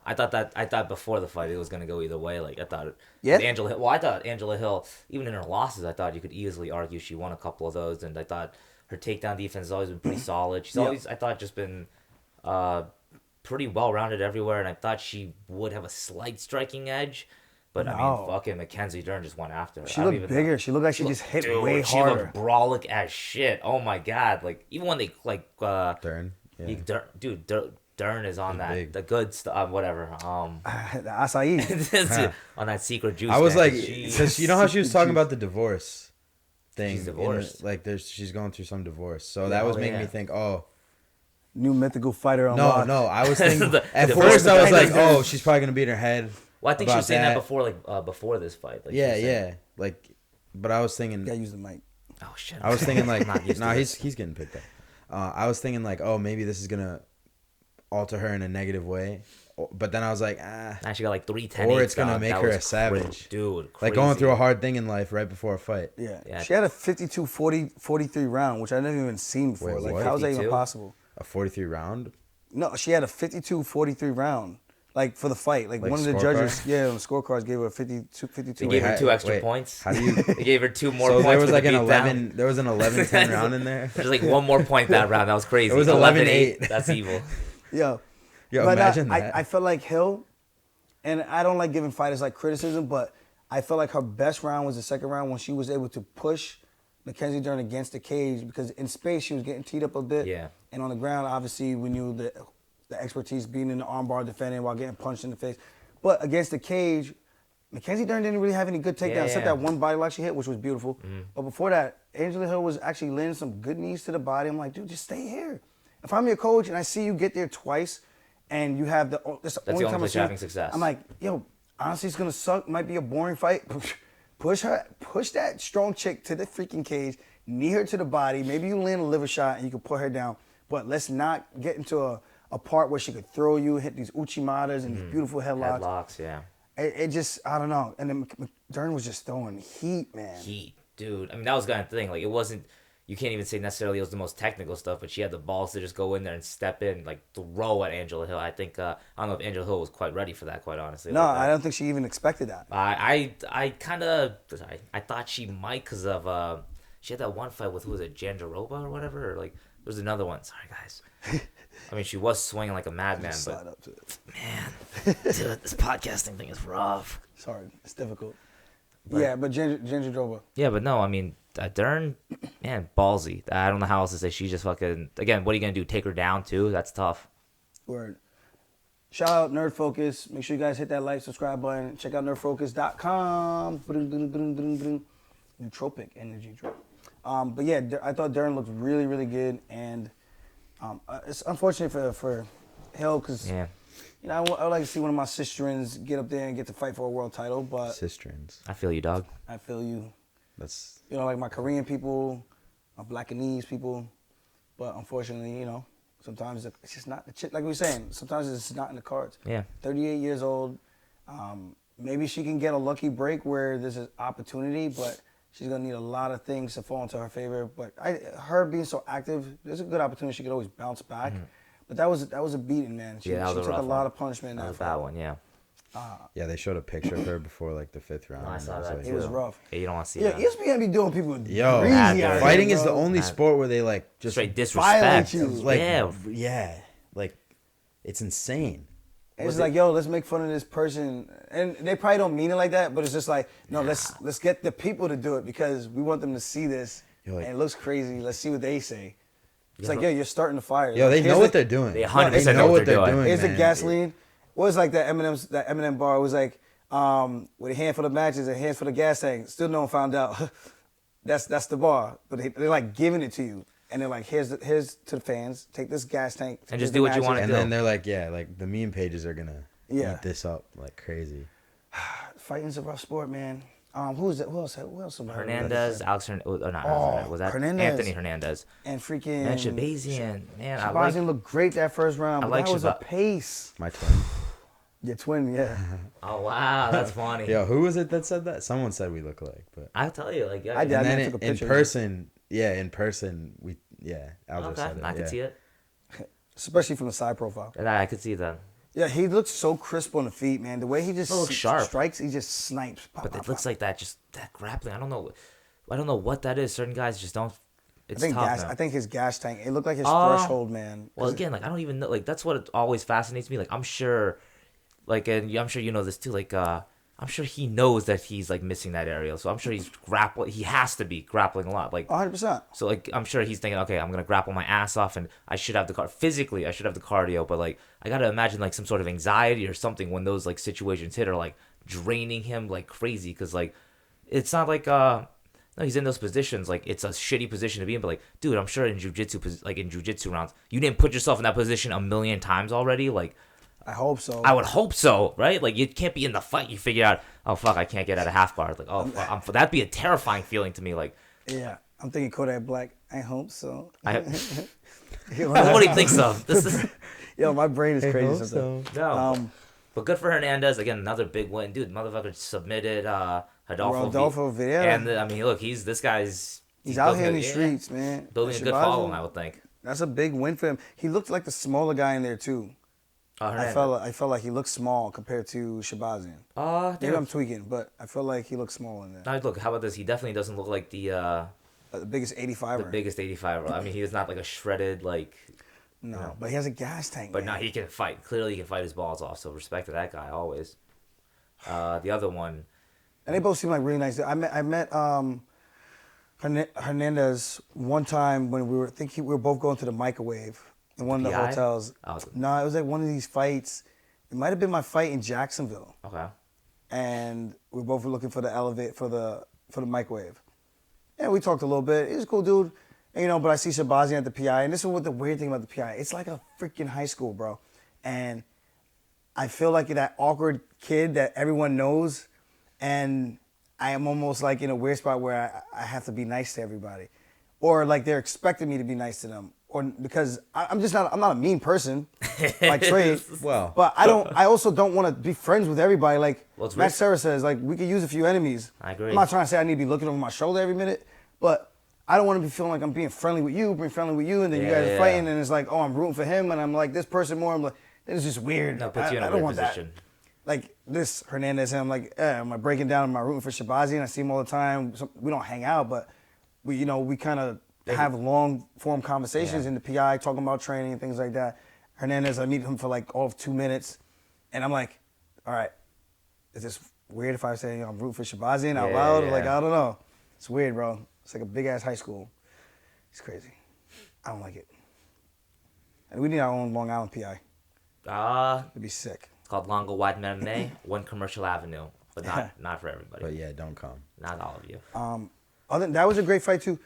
I thought before the fight it was gonna go either way. Like I thought, Yeah? Angela Hill. Well, I thought Angela Hill, even in her losses, I thought you could easily argue she won a couple of those, and I thought her takedown defense has always been pretty solid. She's always, I thought, just been pretty well rounded everywhere, and I thought she would have a slight striking edge. But I No. mean, fucking Mackenzie Dern just went after her. She I don't looked even bigger. know. She looked like she just hit way She harder. looked brolic as shit. Oh my god! Like even when they like Dern. Yeah. Dern is on He's that big. the good stuff. Whatever. The acai. On that secret juice. I was man, like, 'cause she- because you know how she was talking about the divorce thing. She's in the- divorced. like she's going through some divorce. So that was making me think, New mythical fighter on no. I was thinking The at divorce first I was like, behind she's probably gonna beat her head. Well, I think she about was saying that before, like before this fight. Like, she Yeah, was saying- yeah. Like, but I was thinking, Gotta use the mic. Oh shit! I was thinking like, I'm not used to nah, this. he's getting picked up. I was thinking like, oh, maybe this is gonna alter her in a negative way, but then I was like, Now she got like 310. or it's gonna make her a savage, dude. like going through a hard thing in life right before a fight. Yeah. She had a 43 round, which I never even seen before. Wait, like, what? how is that even 52? possible? A 43 round. No, she had a 43 round, like for the fight. Like Like one of the scorecard? judges, on the scorecards gave her 52. They gave her 2 extra points. How do you? They gave her 2 more So points. there was for like the an beatdown. 11. There was an 11-10 round in there. There's like 1 more point that round. That was crazy. It was 11-8. That's evil. Yo, Yo, but imagine that. I felt like Hill, and I don't like giving fighters like criticism, but I felt like her best round was the second round when she was able to push Mackenzie Dern against the cage, because in space she was getting teed up a bit. Yeah. And on the ground, obviously, we knew the expertise being in the armbar defending while getting punched in the face. But against the cage, Mackenzie Dern didn't really have any good takedowns, except that one body lock she hit, which was beautiful. Mm-hmm. But before that, Angela Hill was actually landing some good knees to the body. I'm like, dude, just stay here. If I'm your coach and I see you get there twice, and you have that's the only time place I you're see having success. I'm like, yo, honestly, it's gonna suck. Might be a boring fight. Push that strong chick to the freaking cage, knee her to the body. Maybe you land a liver shot and you can put her down. But let's not get into a part where she could throw you, hit these uchimatas and these beautiful headlocks. Headlocks, yeah. It just, I don't know. And then Dern was just throwing heat, man. Heat, dude. I mean, that was kind of the thing. Like, it wasn't. You can't even say necessarily it was the most technical stuff, but she had the balls to just go in there and step in, like throw at Angela Hill. I think I don't know if Angela Hill was quite ready for that, quite honestly. No, like I don't think she even expected that. I kind of I thought she might because of she had that one fight with who was it, Jandaroba or whatever, or like there was another one. Sorry guys. I mean, she was swinging like a madman, Slide but up to it. man, dude, this podcasting thing is rough. Sorry, it's difficult. Yeah, but Ginger Droba. Yeah, but no, I mean, Dern, man, ballsy. I don't know how else to say. She just fucking, again, what are you going to do? Take her down, too? That's tough. Word. Shout out Nerd Focus. Make sure you guys hit that like, subscribe button. Check out nerdfocus.com. Nootropic energy drink. But yeah, I thought Dern looked really, really good. And it's unfortunate for Hill because, Yeah. you know, I would like to see one of my sisterins get up there and get to fight for a world title. But Sisterins. I feel you, dog. I feel you. That's You know, like my Korean people, my Blackanese people. But unfortunately, you know, sometimes it's just not, like we were saying, sometimes it's not in the cards. Yeah. 38 years old. Maybe she can get a lucky break where there's an opportunity, but she's going to need a lot of things to fall into her favor. But her being so active, there's a good opportunity she could always bounce back. But that was a beating, man. She that was a took a rough lot one. of punishment in That that was a fight. bad one, yeah. yeah. They showed a picture of her before like the 5th round. I and saw was that, like, It was rough. Yeah, you don't want to see Yeah, that. ESPN be doing people Yo, crazy out here, fighting is the bro. only sport where they like just Straight violate disrespect. you. like yeah. like it's insane. And it's like, yo, let's make fun of this person. And they probably don't mean it like that, but it's just like, no, let's get the people to do it because we want them to see this. You're like- and it looks crazy. Let's see what they say. It's like, yo, you're starting the fire. Yo, they Here's know what they're doing. They 100% know know what they're doing. doing. Here's the man. gasoline. What was like that Eminem bar? It was like, with a handful of matches, a handful of gas tank. Still no one found out. that's the bar. But they're like giving it to you. And they're like, here's to the fans. Take this gas tank. And here's just the do what you matches. wanna And do. then they're like, yeah, like the meme pages are gonna Yeah. eat this up like crazy. Fighting's a rough sport, man. Who is it? Who else? Hernandez, Alex Hernandez, not Oh, Hernandez, was that Hernandez. Anthony Hernandez? And freaking Man, Shabazian, man, I Shabazian like. looked great that first round, I but like that was a Shaba- pace. My twin. Your twin, yeah. Oh wow, that's funny. Yo, who was it that said that? Someone said we look alike, but I'll tell you, like, yeah, I did. and then took a in picture. person, we Aljo Okay, said it. I could yeah. see it. Especially from the side profile. And I could see that. Yeah, he looks so crisp on the feet, man. The way he just He looks sharp. strikes, he just snipes. Pop, But pop, it looks pop. like that, just that grappling. I don't know what that is. Certain guys just don't. It's tough. I think his gas tank. It looked like his Oh. threshold, man. Well, again, like I don't even know. Like that's what always fascinates me. Like I'm sure, like, and I'm sure you know this too. Like, I'm sure he knows that he's like missing that area. So I'm sure he's grappling. He has to be grappling a lot. Like 100%. So like I'm sure he's thinking, okay, I'm gonna grapple my ass off, and I should have the physically, I should have the cardio, but like I gotta imagine like some sort of anxiety or something when those like situations hit are like draining him like crazy, because like it's not like no, he's in those positions like it's a shitty position to be in, but like dude, I'm sure in jujitsu rounds you didn't put yourself in that position a million times already. Like I hope so. I would hope so, right? Like you can't be in the fight, you figure out, oh fuck, I can't get out of half guard. Like oh fuck, that'd be a terrifying feeling to me. Like Yeah. I'm thinking Kodak Black. I hope so. What do you think so? This is Yo, my brain is I crazy hope sometimes. no. But good for Hernandez. Again, another big win. Dude, motherfucker submitted Rodolfo Vieira. And, I mean, look, he's out here in the streets, man. Building a good Shabazz, following, I would think. That's a big win for him. He looked like the smaller guy in there, too. I felt like he looked small compared to Shabazian. Maybe I'm tweaking, but I feel like he looked small in there. Now, look, how about this? He definitely doesn't look like The biggest 85er. the biggest 85. I mean, he is not like a shredded, like... No, but he has a gas tank, But man. no, he can fight. Clearly, he can fight his balls off, so respect to that guy, always. The other one... And they both seem like really nice. I met Hernandez one time when we were both going to the microwave in one of the PI? hotels. Oh. No, it was like one of these fights. It might have been my fight in Jacksonville. Okay. And we both were looking for the microwave. And we talked a little bit. He was a cool dude. And, but I see Shabazian at the PI. And this is what the weird thing about the PI. It's like a freaking high school, bro. And I feel like that awkward kid that everyone knows. And I am almost like in a weird spot where I have to be nice to everybody. Or like they're expecting me to be nice to them. Or because I'm not a mean person like Trey. Well. But I also don't want to be friends with everybody. Like Well, Matt Serra says, like we could use a few enemies. I agree. I'm not trying to say I need to be looking over my shoulder every minute, but I don't want to be feeling like I'm being friendly with you, and then you guys are fighting, and it's like, oh, I'm rooting for him, and I'm like this person more. I'm like, it's just weird. No, puts you in I a don't weird want position. that. Like this Hernandez, and I'm like, am I breaking down? Am I rooting for Shabazian? I see him all the time. We don't hang out, but we kind of have long form conversations in the PI, talking about training and things like that. Hernandez, I meet him for like all of 2 minutes, and I'm like, all right, is this weird if I say I'm rooting for Shabazian out loud? Yeah. Like, I don't know. It's weird, bro. It's like a big ass high school. It's crazy. I don't like it. And we need our own Long Island PI. It'd be sick. It's called Longo Wide MMA, One Commercial Avenue, but not for everybody. But yeah, don't come. Not all of you. That was a great fight too.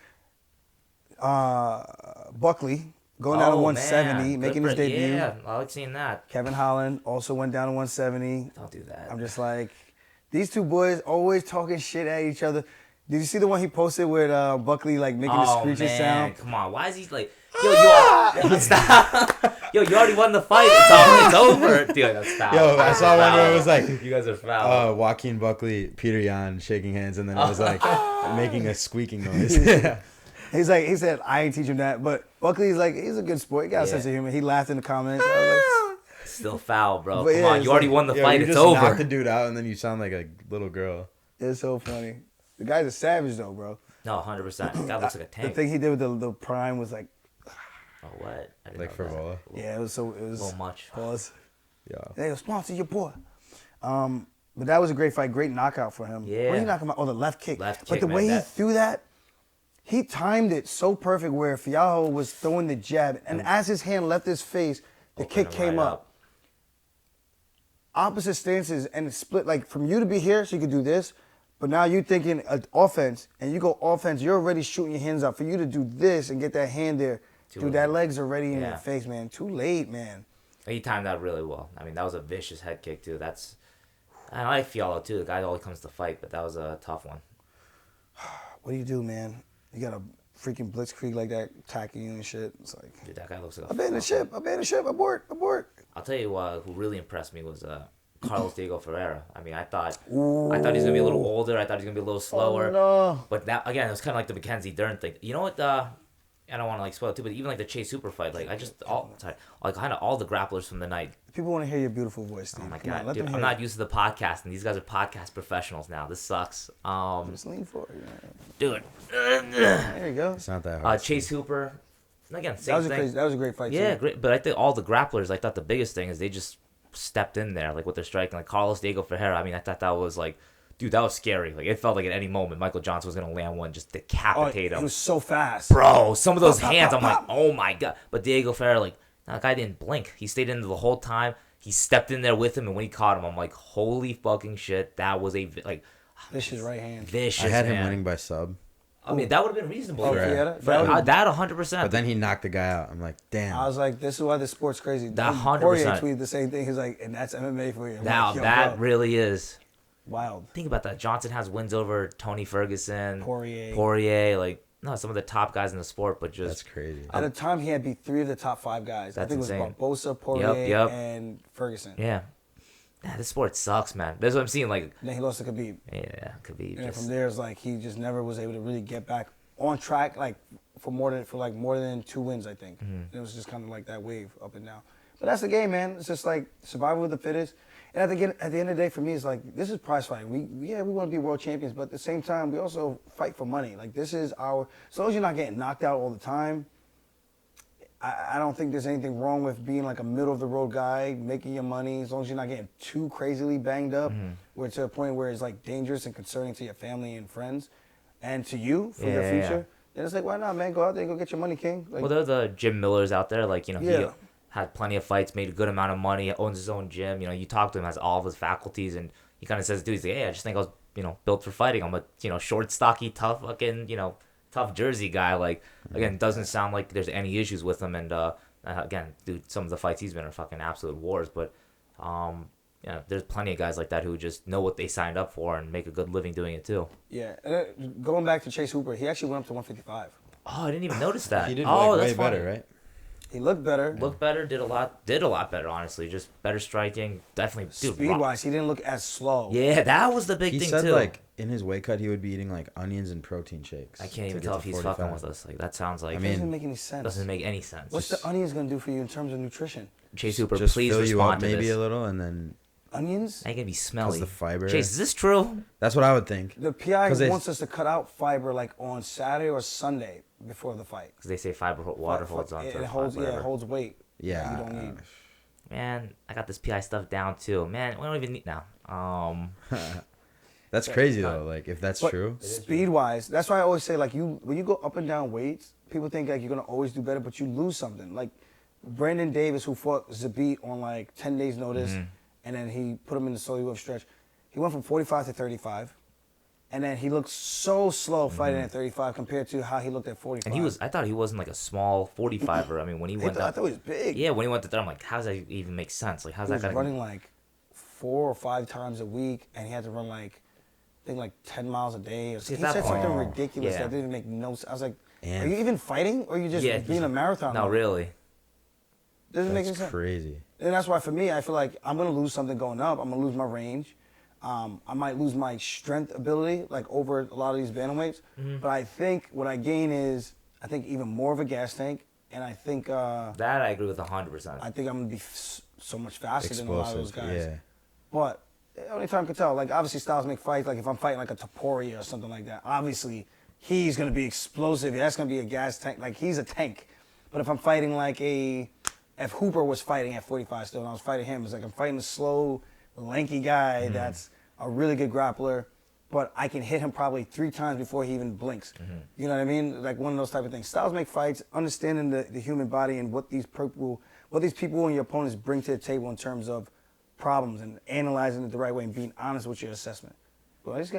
Buckley going down to 170, man. making Good his for- debut. Yeah, I like seeing that. Kevin Holland also went down to 170. Don't do that. I'm just like, these two boys always talking shit at each other. Did you see the one he posted with Buckley like making the screeching sound? Come on, why is he like, stop. Yo, you already won the fight. It's over. Dude, that's foul. Yo, I saw one where it was like, you guys are foul. Joaquin Buckley, Peter Yan shaking hands, and then it was like making a squeaking noise. He said, I ain't teach him that. But Buckley's like, he's a good sport. He got a sense of humor. He laughed in the comments. I was like, Still foul, bro. But Come yeah, on, it's you already like- won the Yo, fight. you It's just over. knock the dude out, and then you sound like a little girl. it's so funny. The guy's a savage though, bro. No, 100%. God looks like a The tank. thing he did with the prime was like, Oh, what? I didn't Like know that. Frivola. yeah, it was A little much. Pause. Yeah. They go, sponsor your boy. But that was a great fight, great knockout for him. Yeah. What did he knock him out? Oh, the left kick. Left But kick, the man, way he that- threw that, he timed it so perfect where Fialho was throwing the jab, and as his hand left his face, the Open kick him came right up. Opposite stances, and it split, like from you to be here, so you could do this, but now you thinking offense, and you go offense, you're already shooting your hands out. For you to do this and get that hand there, Too dude, late. that leg's already in Yeah. your face, man. Too late, man. He timed that really well. I mean, that was a vicious head kick, too. I like Fialho, too. The guy always comes to fight, but that was a tough one. What do you do, man? You got a freaking blitzkrieg like that attacking you and shit. It's like, Dude, that guy looks like a abandon ship, abort. I'll tell you who really impressed me was Carlos Diego Ferreira. I mean, I thought he was gonna be a little older. I thought he was gonna be a little slower. Oh, no. But that again, it was kind of like the Mackenzie Dern thing. You know what? I don't want to like spoil it too, but even like the Chase Super fight, like kind of all the grapplers from the night. People want to hear your beautiful voice, Steve. Oh my Come on, god, let dude, them I'm hear not used to the podcast, and these guys are podcast professionals now. This sucks. it. Just lean forward. Dude, There you go. It's not that hard. Chase Hooper. Again, same That was thing. that was a great fight. Yeah, too. great. But I think all the grapplers, I thought the biggest thing is they just stepped in there, like with their striking. Like Carlos Diego Ferreira, I mean, I thought that was like, dude, that was scary. Like it felt like at any moment Michael Johnson was gonna land one, just decapitate It him. was so fast. Bro, some of those hands, I'm like, oh my god. But Diego Ferreira, like, that guy didn't blink. He stayed in the whole time. He stepped in there with him, and when he caught him, I'm like, holy fucking shit, that was Vicious right hand. vicious. I had him man. winning by sub, I mean, that would have been reasonable. Oh, for him. Fiera? But that 100%. but then he knocked the guy out. I'm like, damn. I was like, this is why this sport's crazy. That Poirier 100%. tweeted the same thing. He's like, and that's MMA for you. I'm Now like, yo, that bro, really is. wild. Think about that. Johnson has wins over Tony Ferguson, Poirier. Poirier, like no, some of the top guys in the sport, but That's just crazy. At the time, he had beat 3 of the top 5 guys. I That's think it insane. was Barbosa, Poirier, Yep. and Ferguson. yeah. Nah, this sport sucks, man. That's what I'm seeing. Like, Then he lost to Khabib. yeah, could be. And then Just, from there, it's like he just never was able to really get back on track, like for more than 2 wins, I think. Mm-hmm. It was just kind of like that wave up and down. But that's the game, man. It's just like survival of the fittest. And at the end of the day, for me, it's like this is prize fighting. We want to be world champions, but at the same time, we also fight for money. Like this is our. As long as you're not getting knocked out all the time, I don't think there's anything wrong with being like a middle of the road guy, making your money. As long as you're not getting too crazily banged up, where to a point where it's like dangerous and concerning to your family and friends, and to you for your future. Then it's like, why not, man? Go out there and go get your money, king. Like, well, there are the Jim Millers out there. Like, you know, he Yeah. had plenty of fights, made a good amount of money, owns his own gym. You know, you talk to him, has all of his faculties, and he kind of says, dude, he's like, hey, I just think I was, you know, built for fighting. I'm a, you know, short, stocky, tough, fucking, you know, tough Jersey guy. Like, again, doesn't sound like there's any issues with him. And, again, dude, some of the fights he's been are fucking absolute wars. But, you know, there's plenty of guys like that who just know what they signed up for and make a good living doing it, too. yeah. Going back to Chase Hooper, he actually went up to 155. Oh, I didn't even notice that. He did oh, like, that's way funny. better, right? He looked better. Looked better, did a lot better, honestly. Just better striking, definitely. Dude, Speed wise, he didn't look as slow. yeah, that was the big He thing said too. like in his weight cut he would be eating like onions and protein shakes. I can't to even get tell to if he's 45. fucking with us. Like that sounds like I It mean, doesn't make any sense. doesn't make any sense. What's the onions gonna do for you in terms of nutrition? Chase Hooper, just please fill you up respond to maybe this. a little and then Onions? I can be smelly. the fiber. Chase, is this true? that's what I would think. The PI 'Cause they- wants us to cut out fiber like on Saturday or Sunday before the fight. Because they say water holds on It to holds, whatever. it holds weight. Yeah. that you don't need. Man, I got this PI stuff down too. Man, we don't even need now. That's crazy though. Like if that's But true. speed wise, that's why I always say like when you go up and down weights, people think like you're gonna always do better, but you lose something. Like Brandon Davis, who fought Zabit on like 10 days notice, and then he put him in the slowly rough stretch. He went from 45 to 35, and then he looked so slow fighting at 35 compared to how he looked at 45. And I thought he wasn't like a small 45er. I mean, when he went I up, thought he was big. yeah, when he went to there, I'm like, how does that even make sense? Like, how's He that was gonna running like 4 or 5 times a week, and he had to run like, I think like 10 miles a day. Or See, he at said that something point- ridiculous yeah. that didn't make no sense. I was like, And- are you even fighting, or are you just being a marathon? No, runner? really. Doesn't make any That's sense. crazy. And that's why for me, I feel like I'm gonna lose something going up. I'm gonna lose my range. I might lose my strength ability, like over a lot of these bantamweights. But I think what I gain is, I think even more of a gas tank, and I think That I agree with 100%. I think I'm gonna be so much faster than a lot of those Explosive. guys. Yeah. But only time can tell. Like obviously, styles make fights. Like if I'm fighting like a Taporia or something like that, obviously he's gonna be explosive. That's gonna be a gas tank. Like he's a tank. But if I'm fighting like if Hooper was fighting at 45 still, and I was fighting him, it's like I'm fighting a slow, lanky guy that's a really good grappler, but I can hit him probably 3 times before he even blinks. You know what I mean? Like one of those type of things. Styles make fights. Understanding the human body and what these people and your opponents bring to the table in terms of problems and analyzing it the right way and being honest with your assessment. But I'm just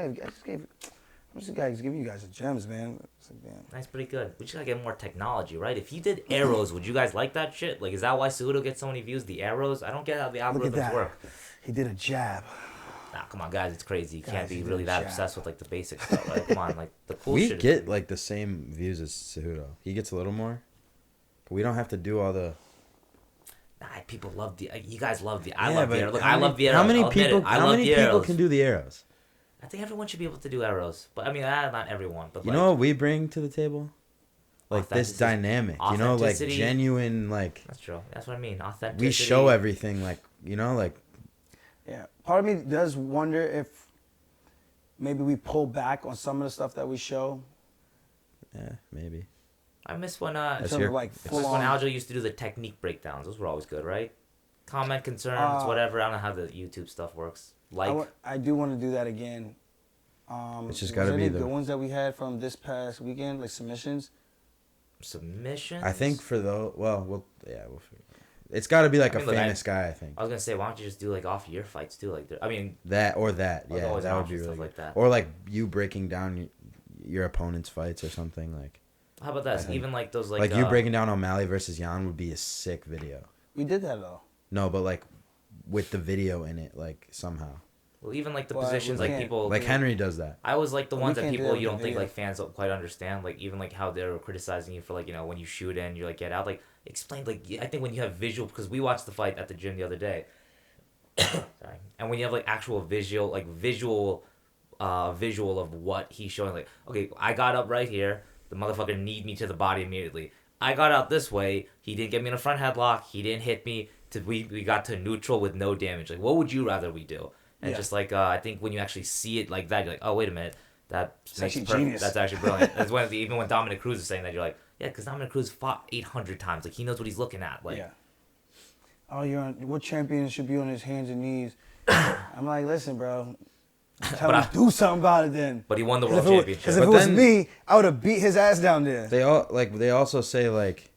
giving you guys the gems, man. It's like, damn. That's pretty good. We just gotta get more technology, right? If you did arrows, would you guys like that shit? Like, is that why Cejudo gets so many views? The arrows? I don't get how the Look at algorithms that. work. He did a jab. Nah, come on, guys, it's crazy. You Guys, can't be he did really a that jab. obsessed with like the basic stuff, right? Come on, like the cool We shit. get like the same views as Cejudo. He gets a little more, but we don't have to do all the. Nah, people love the. You guys love the. I Yeah, love but the arrow. Look, how I many- love the arrows. How many I'll admit people? it. I How love many the people arrows. can do the arrows? I think everyone should be able to do arrows, but I mean, not everyone. But You like, know what we bring to the table? Like this Authenticity. dynamic, you know, like Authenticity. genuine, like that's true. That's what I mean. Authenticity. we show everything, like you know, like Yeah. Part of me does wonder if maybe we pull back on some of the stuff that we show. yeah, maybe. I miss when In terms your- of like I full miss when on. Aljo used to do the technique breakdowns. Those were always good, right? Comment concerns, whatever. I don't know how the YouTube stuff works. Like, I do want to do that again. It's just was gotta there be any the- good ones that we had from this past weekend, like submissions. submissions. I think for the we'll figure. It's got to be like I mean, a look, famous guy, I think. I was gonna say, why don't you just do like off year fights too? Like, I mean, That, There's yeah, always that would options, be really stuff good. like that. Or like you breaking down your opponent's fights or something like. how about I that? think- Even like those Like, you breaking down O'Malley versus Jan would be a sick video. We did that though. No, but like with the video in it, like somehow. Well, even like the Well, positions, we like can't- people Like Henry does that. I was like the We ones that can't do people that you with don't the think video. like fans don't quite understand. Like even like how they're criticizing you for like when you shoot in, you like get out. Like explain like I think when you have visual because we watched the fight at the gym the other day. Sorry, and when you have like actual visual visual of what he's showing, like okay, I got up right here. The motherfucker kneed me to the body immediately. I got out this way. He didn't get me in a front headlock. He didn't hit me. We got to neutral with no damage. Like what would you rather we do? And Yeah. just like I think when you actually see it like that, you're like, oh wait a minute, that makes actually perfect. genius. That's actually brilliant. That's when even when Dominic Cruz is saying that, you're like, yeah, because Dominic Cruz fought 800 times. Like he knows what he's looking at. Like Yeah. Oh, what champion should be on his hands and knees? I'm like, listen, bro. Tell him to do something about it then. But he won the Because world if it championship. was then- me, I would have beat his ass down there. They also say like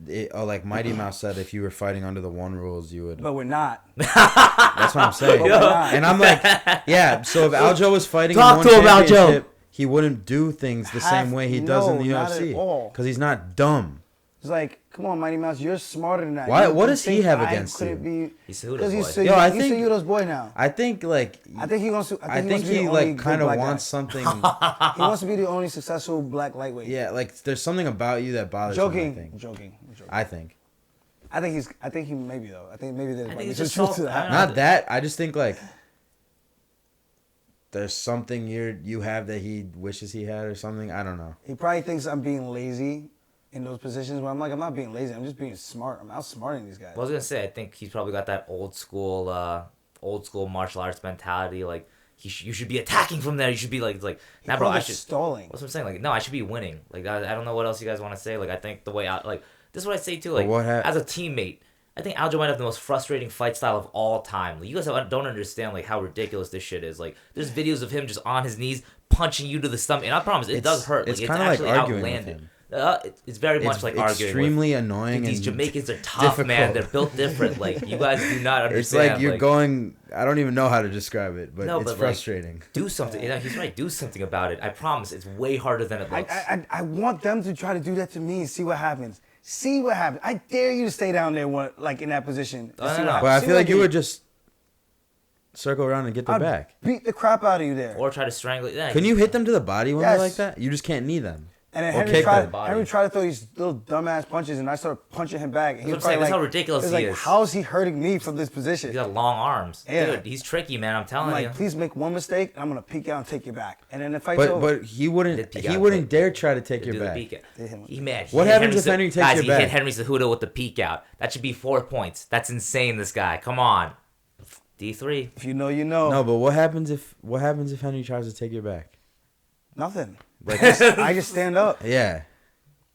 Mighty Mouse said if you were fighting under the one rules you would. But we're not. That's what I'm saying. But we're not. And I'm like, yeah. So if Aljo was fighting Talk in one to him, Aljo. championship, he wouldn't do things the same way he does in the No, not UFC at all. because he's not dumb. It's like, come on, Mighty Mouse, you're smarter than that. Why- You what does he think have I against couldn't you? Be, He's Cejudo's because boy. Yo, I he's think- Cejudo's boy now. I think like I think he wants to. I think wants to be he the only like good kind of black wants guy. something. He wants to be the only successful black lightweight. Yeah, like there's something about you that bothers him. I'm joking. I think. I think he maybe though. I think maybe there's I might think be it's some just truth so- to I that. don't know. Not that. I just think like there's something you have that he wishes he had or something. I don't know. He probably thinks I'm being lazy in those positions. But I'm like, I'm not being lazy. I'm just being smart. I'm outsmarting these guys. I was gonna say I think he's probably got that old school martial arts mentality. Like you should be attacking from there. You should be like nah, bro. Called I it should. stalling. That's what I'm saying. Like no, I should be winning. Like I don't know what else you guys want to say. Like I think the way out. Like this is what I say too. Like as a teammate. I think Aljo might have the most frustrating fight style of all time. Like, you guys don't understand like how ridiculous this shit is. Like, there's videos of him just on his knees punching you to the stomach, and I promise it does hurt. It's like, kind of like actually arguing with outlanded. him. It's very much like arguing. Extremely annoying. Dude, these and Jamaicans are tough, man. difficult. They're built different. Like you guys do not understand. It's like you're going. I don't even know how to describe it, but No, it's but, like, frustrating. Do something. He's right. Do something about it. I promise. It's way harder than it looks. I want them to try to do that to me and see what happens. See what happens. I dare you to stay down there, like in that position. I don't know. But I See feel what like you do. would just circle around and get their I'd back. beat the crap out of you there. Or try to strangle. Yeah, Can you hit them to the body when Yes. they're like that? You just can't knee them. And then Or Henry kick tried, them. Henry tried to throw these little dumbass punches, and I started punching him back. And he That's was what I'm saying. probably That's how like, ridiculous was he like, is. how is he hurting me from this position? He's got long arms. Yeah. Dude, he's tricky, man. I'm telling I'm you. like, please make one mistake, and I'm gonna peek out and take you back. And then the fight's over. But he wouldn't. Did peek He out, wouldn't take- dare try to take to your do the back. peek out. Did him. He mad. What He hit happens if Henry takes guys, your he back? hit Henry Cejudo with the peek out. That should be 4 points. That's insane. This guy. Come on. D3. If you know, you know. No, but what happens if Henry tries to take your back? Nothing. Like, I just stand up. yeah.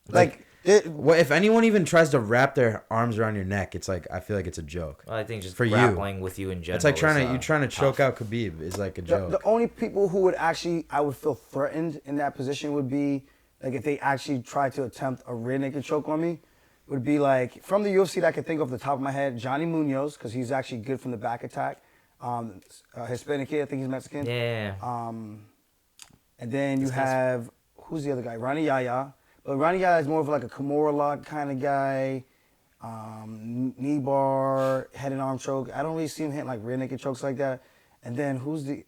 Like What if anyone even tries to wrap their arms around your neck? It's like I feel like it's a joke. Well, I think just For you. grappling with you in general. It's like is, trying to choke tough. out Khabib is like a the, joke. the only people who would actually I would feel threatened in that position would be like if they actually tried to attempt a rear naked choke on me. Would be like from the UFC that I can think of off the top of my head, Johnny Munoz, because he's actually good from the back attack. Hispanic kid, I think he's Mexican. Yeah. And then you have who's the other guy? Ronnie Yaya. But Ronnie Yaya is more of like a Kimura lock kind of guy. Knee bar, head and arm choke. I don't really see him hitting like rear naked chokes like that. And then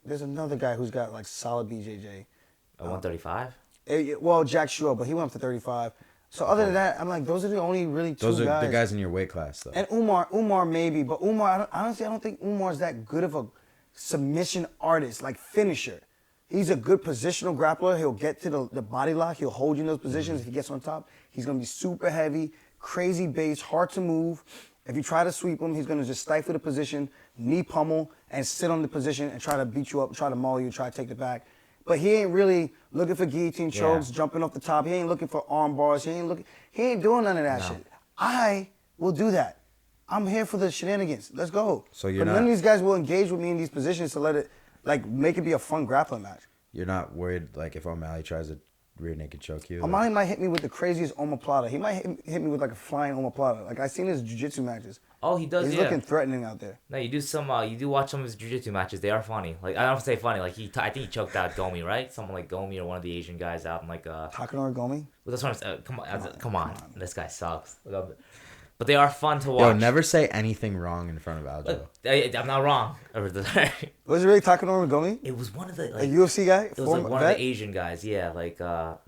there's another guy who's got like solid BJJ. 135. Well, Jack Shore, but he went up to 35. So other than that, I'm like, those are the only really two Those are guys. the guys in your weight class, though. And Umar maybe, but Umar, honestly, I don't think Umar's that good of a submission artist, like finisher. He's a good positional grappler. He'll get to the body lock. He'll hold you in those positions. If he gets on top, he's going to be super heavy, crazy base, hard to move. If you try to sweep him, he's going to just stifle the position, knee pummel, and sit on the position and try to beat you up, try to maul you, try to take it back. But he ain't really looking for guillotine chokes, jumping off the top. He ain't looking for arm bars. He ain't doing none of that shit. I will do that. I'm here for the shenanigans. Let's go. So you're but none not- of these guys will engage with me in these positions to let it, like, make it be a fun grappling match. You're not worried, like, if O'Malley tries to rear naked choke you? O'Malley might hit me with the craziest omoplata. He might hit me with, like, a flying omoplata. Like, I've seen his jiu-jitsu matches. Oh, he does. He's yeah. looking threatening out there. No, you do watch some of his jiu-jitsu matches. They are funny. Like I don't say funny. Like I think he choked out Gomi, right? Someone like Gomi or one of the Asian guys out in like Takanori Gomi? Well, that's what I'm saying. Come on. This guy sucks. but they are fun to watch. Yo, never say anything wrong in front of Aljo. I'm not wrong. Was it really Takanori Gomi? It was one of the A UFC guy? It was like one of the Asian guys. Yeah, like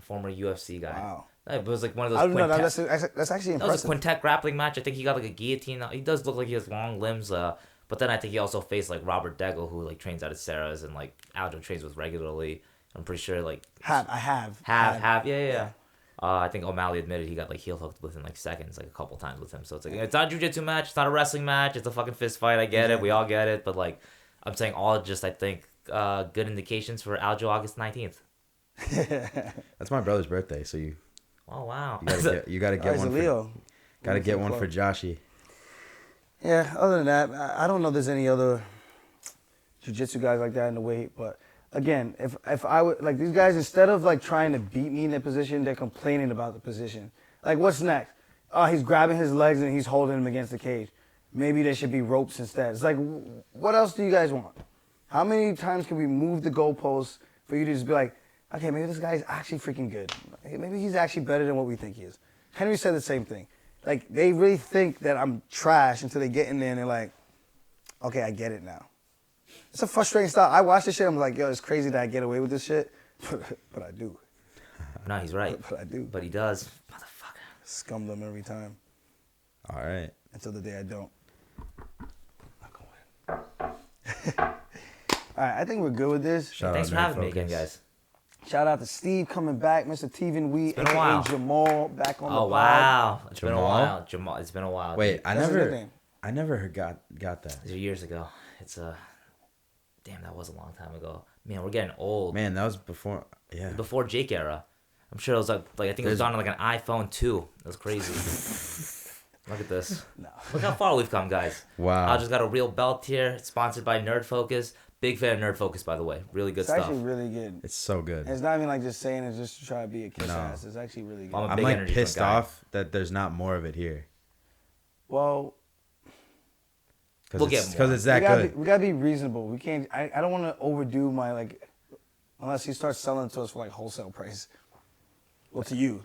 former UFC guy. Wow. It was like one of those. I don't know. That's actually That was a impressive. quintet grappling match. I think he got like a guillotine. He does look like he has long limbs. But then I think he also faced like Robert Degel, who like trains out of Sarah's and like Aljo trains with regularly. I'm pretty sure like I have. yeah. I think O'Malley admitted he got like heel hooked within like seconds, like a couple times with him. So it's like it's not a jiu-jitsu match, it's not a wrestling match, it's a fucking fist fight. I get it, we all get it, but like I'm saying, all just I think good indications for Aljo August 19th. That's my brother's birthday, so you. Oh wow! You gotta get one. Leo. Gotta get one for Joshy. Yeah. Other than that, I don't know if there's any other jiu-jitsu guys like that in the weight, but. Again, if I would, like, these guys, instead of, like, trying to beat me in their position, they're complaining about the position. Like, what's next? Oh, he's grabbing his legs and he's holding him against the cage. Maybe there should be ropes instead. It's like, what else do you guys want? How many times can we move the goalposts for you to just be like, okay, maybe this guy's actually freaking good. Maybe he's actually better than what we think he is. Henry said the same thing. Like, they really think that I'm trash until they get in there and they're like, okay, I get it now. It's a frustrating style. I watch this shit. I'm like, yo, it's crazy that I get away with this shit, but I do. No, he's right. But I do. But he does, motherfucker. Scum them every time. All right. Until the day I don't. Not gonna win. All right, I think we're good with this. Thanks for having me again, guys. Shout out to Steve coming back, Mr. Teven Wee, been a while. Jamal back on the pod. Oh wow, it's been a Jamal? while. Jamal, it's been a while. Wait, That's a good name. I never got that. These are years ago. It's damn, that was a long time ago. Man, we're getting old. Man, that was before. Yeah. Before Jake era. I'm sure it was like I think it was on like an iPhone 2. That was crazy. Look at this. No. Look how far we've come, guys. Wow. I just got a real belt here. It's sponsored by Nerd Focus. Big fan of Nerd Focus, by the way. Really good It's stuff. actually really good. It's so good. And it's not even like just saying it just to try to be a kiss No. ass. It's actually really good. I'm a I'm big like energy pissed drink guy. off that there's not more of it here. Well, We'll get more. Because it's that good. we gotta be reasonable. We can't. I don't want to overdo my like, unless he starts selling to us for like wholesale price. Well, to you,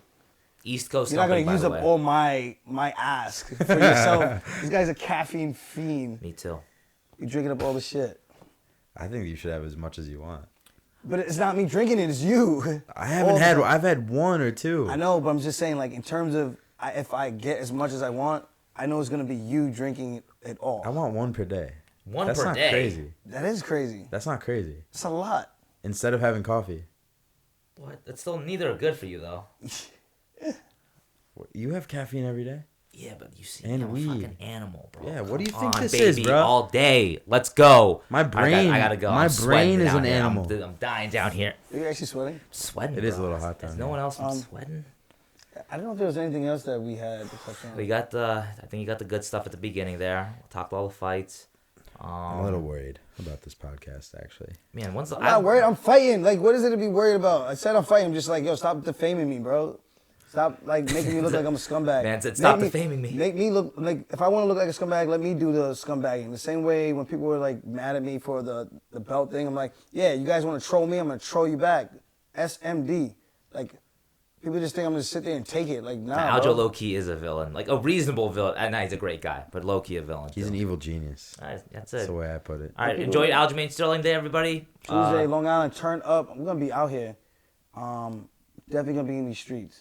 East Coast you're not Stumping, gonna use by up the way. all my ask for yourself. This guy's a caffeine fiend. Me too. You're drinking up all the shit. I think you should have as much as you want. But it's not me drinking it. It's you. I've had one or two. I know, but I'm just saying, like, in terms of if I get as much as I want, I know it's gonna be you drinking it all. I want one per day. One That's per not day. crazy. That is crazy. That's not crazy. It's a lot. Instead of having coffee. What? That's still neither are good for you though. You have caffeine every day? Yeah, but you see, And I'm weed. a fucking animal, bro. Yeah, what do you Come think on, this baby, is, bro? All day. Let's go. My brain- I gotta go. my I'm sweating brain is down an here. animal. I'm dying down here. Are you actually sweating? I'm sweating. It is a bro. little hot Is down no here. one else sweating? I don't know if there was anything else that we had to touch on. We got the. I think you got the good stuff at the beginning there. We talked all the fights. I'm a little worried about this podcast, actually. Man, when's the? I'm not worried. I'm fighting. Like, what is it to be worried about? I said I'm fighting. I'm just like, yo, stop defaming me, bro. Stop, like, making me look like I'm a scumbag. Man said, stop defaming me. Make me look like, if I want to look like a scumbag, let me do the scumbagging. The same way when people were, like, mad at me for the belt thing, I'm like, yeah, you guys want to troll me? I'm going to troll you back. SMD. Like, people just think I'm going to sit there and take it. Like, nah, Aljo bro. low-key is a villain. Like, a reasonable villain. And he's a great guy, but low-key a villain. He's too. an evil genius. All right, that's That's it. the way I put it. All right, enjoy Aljamain Sterling Day, everybody. Tuesday, Long Island, turn up. I'm going to be out here. Definitely going to be in these streets.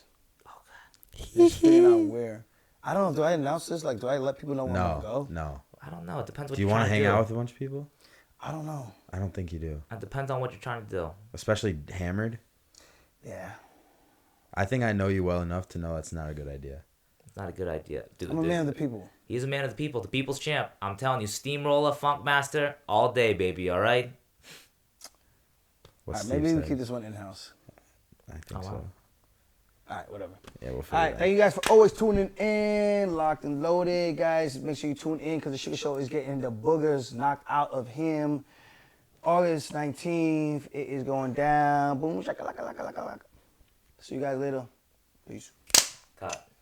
Just figuring out where. I don't know. Do I announce this? Like, do I let people know where I'm going to go? No. I don't know. It depends what Do you you're want to trying hang do. out with a bunch of people? I don't know. I don't think you do. It depends on what you're trying to do. Especially hammered. Yeah. I think I know you well enough to know that's not a good idea. It's not a good idea. Dude, I'm a man of the people. He's a man of the people, the people's champ. I'm telling you, steamroller, funk master, all day, baby. All right. What All right, Steve maybe we said. keep this one in-house. I think Oh, wow. so. All right, whatever. Yeah, we'll All figure right, it out. thank you guys for always tuning in, locked and loaded, guys. Make sure you tune in because the Sugar Show is getting the boogers knocked out of him. August 19th, it is going down. Boom, shaka, laka, laka, laka, laka. See you guys later. Peace. Cut.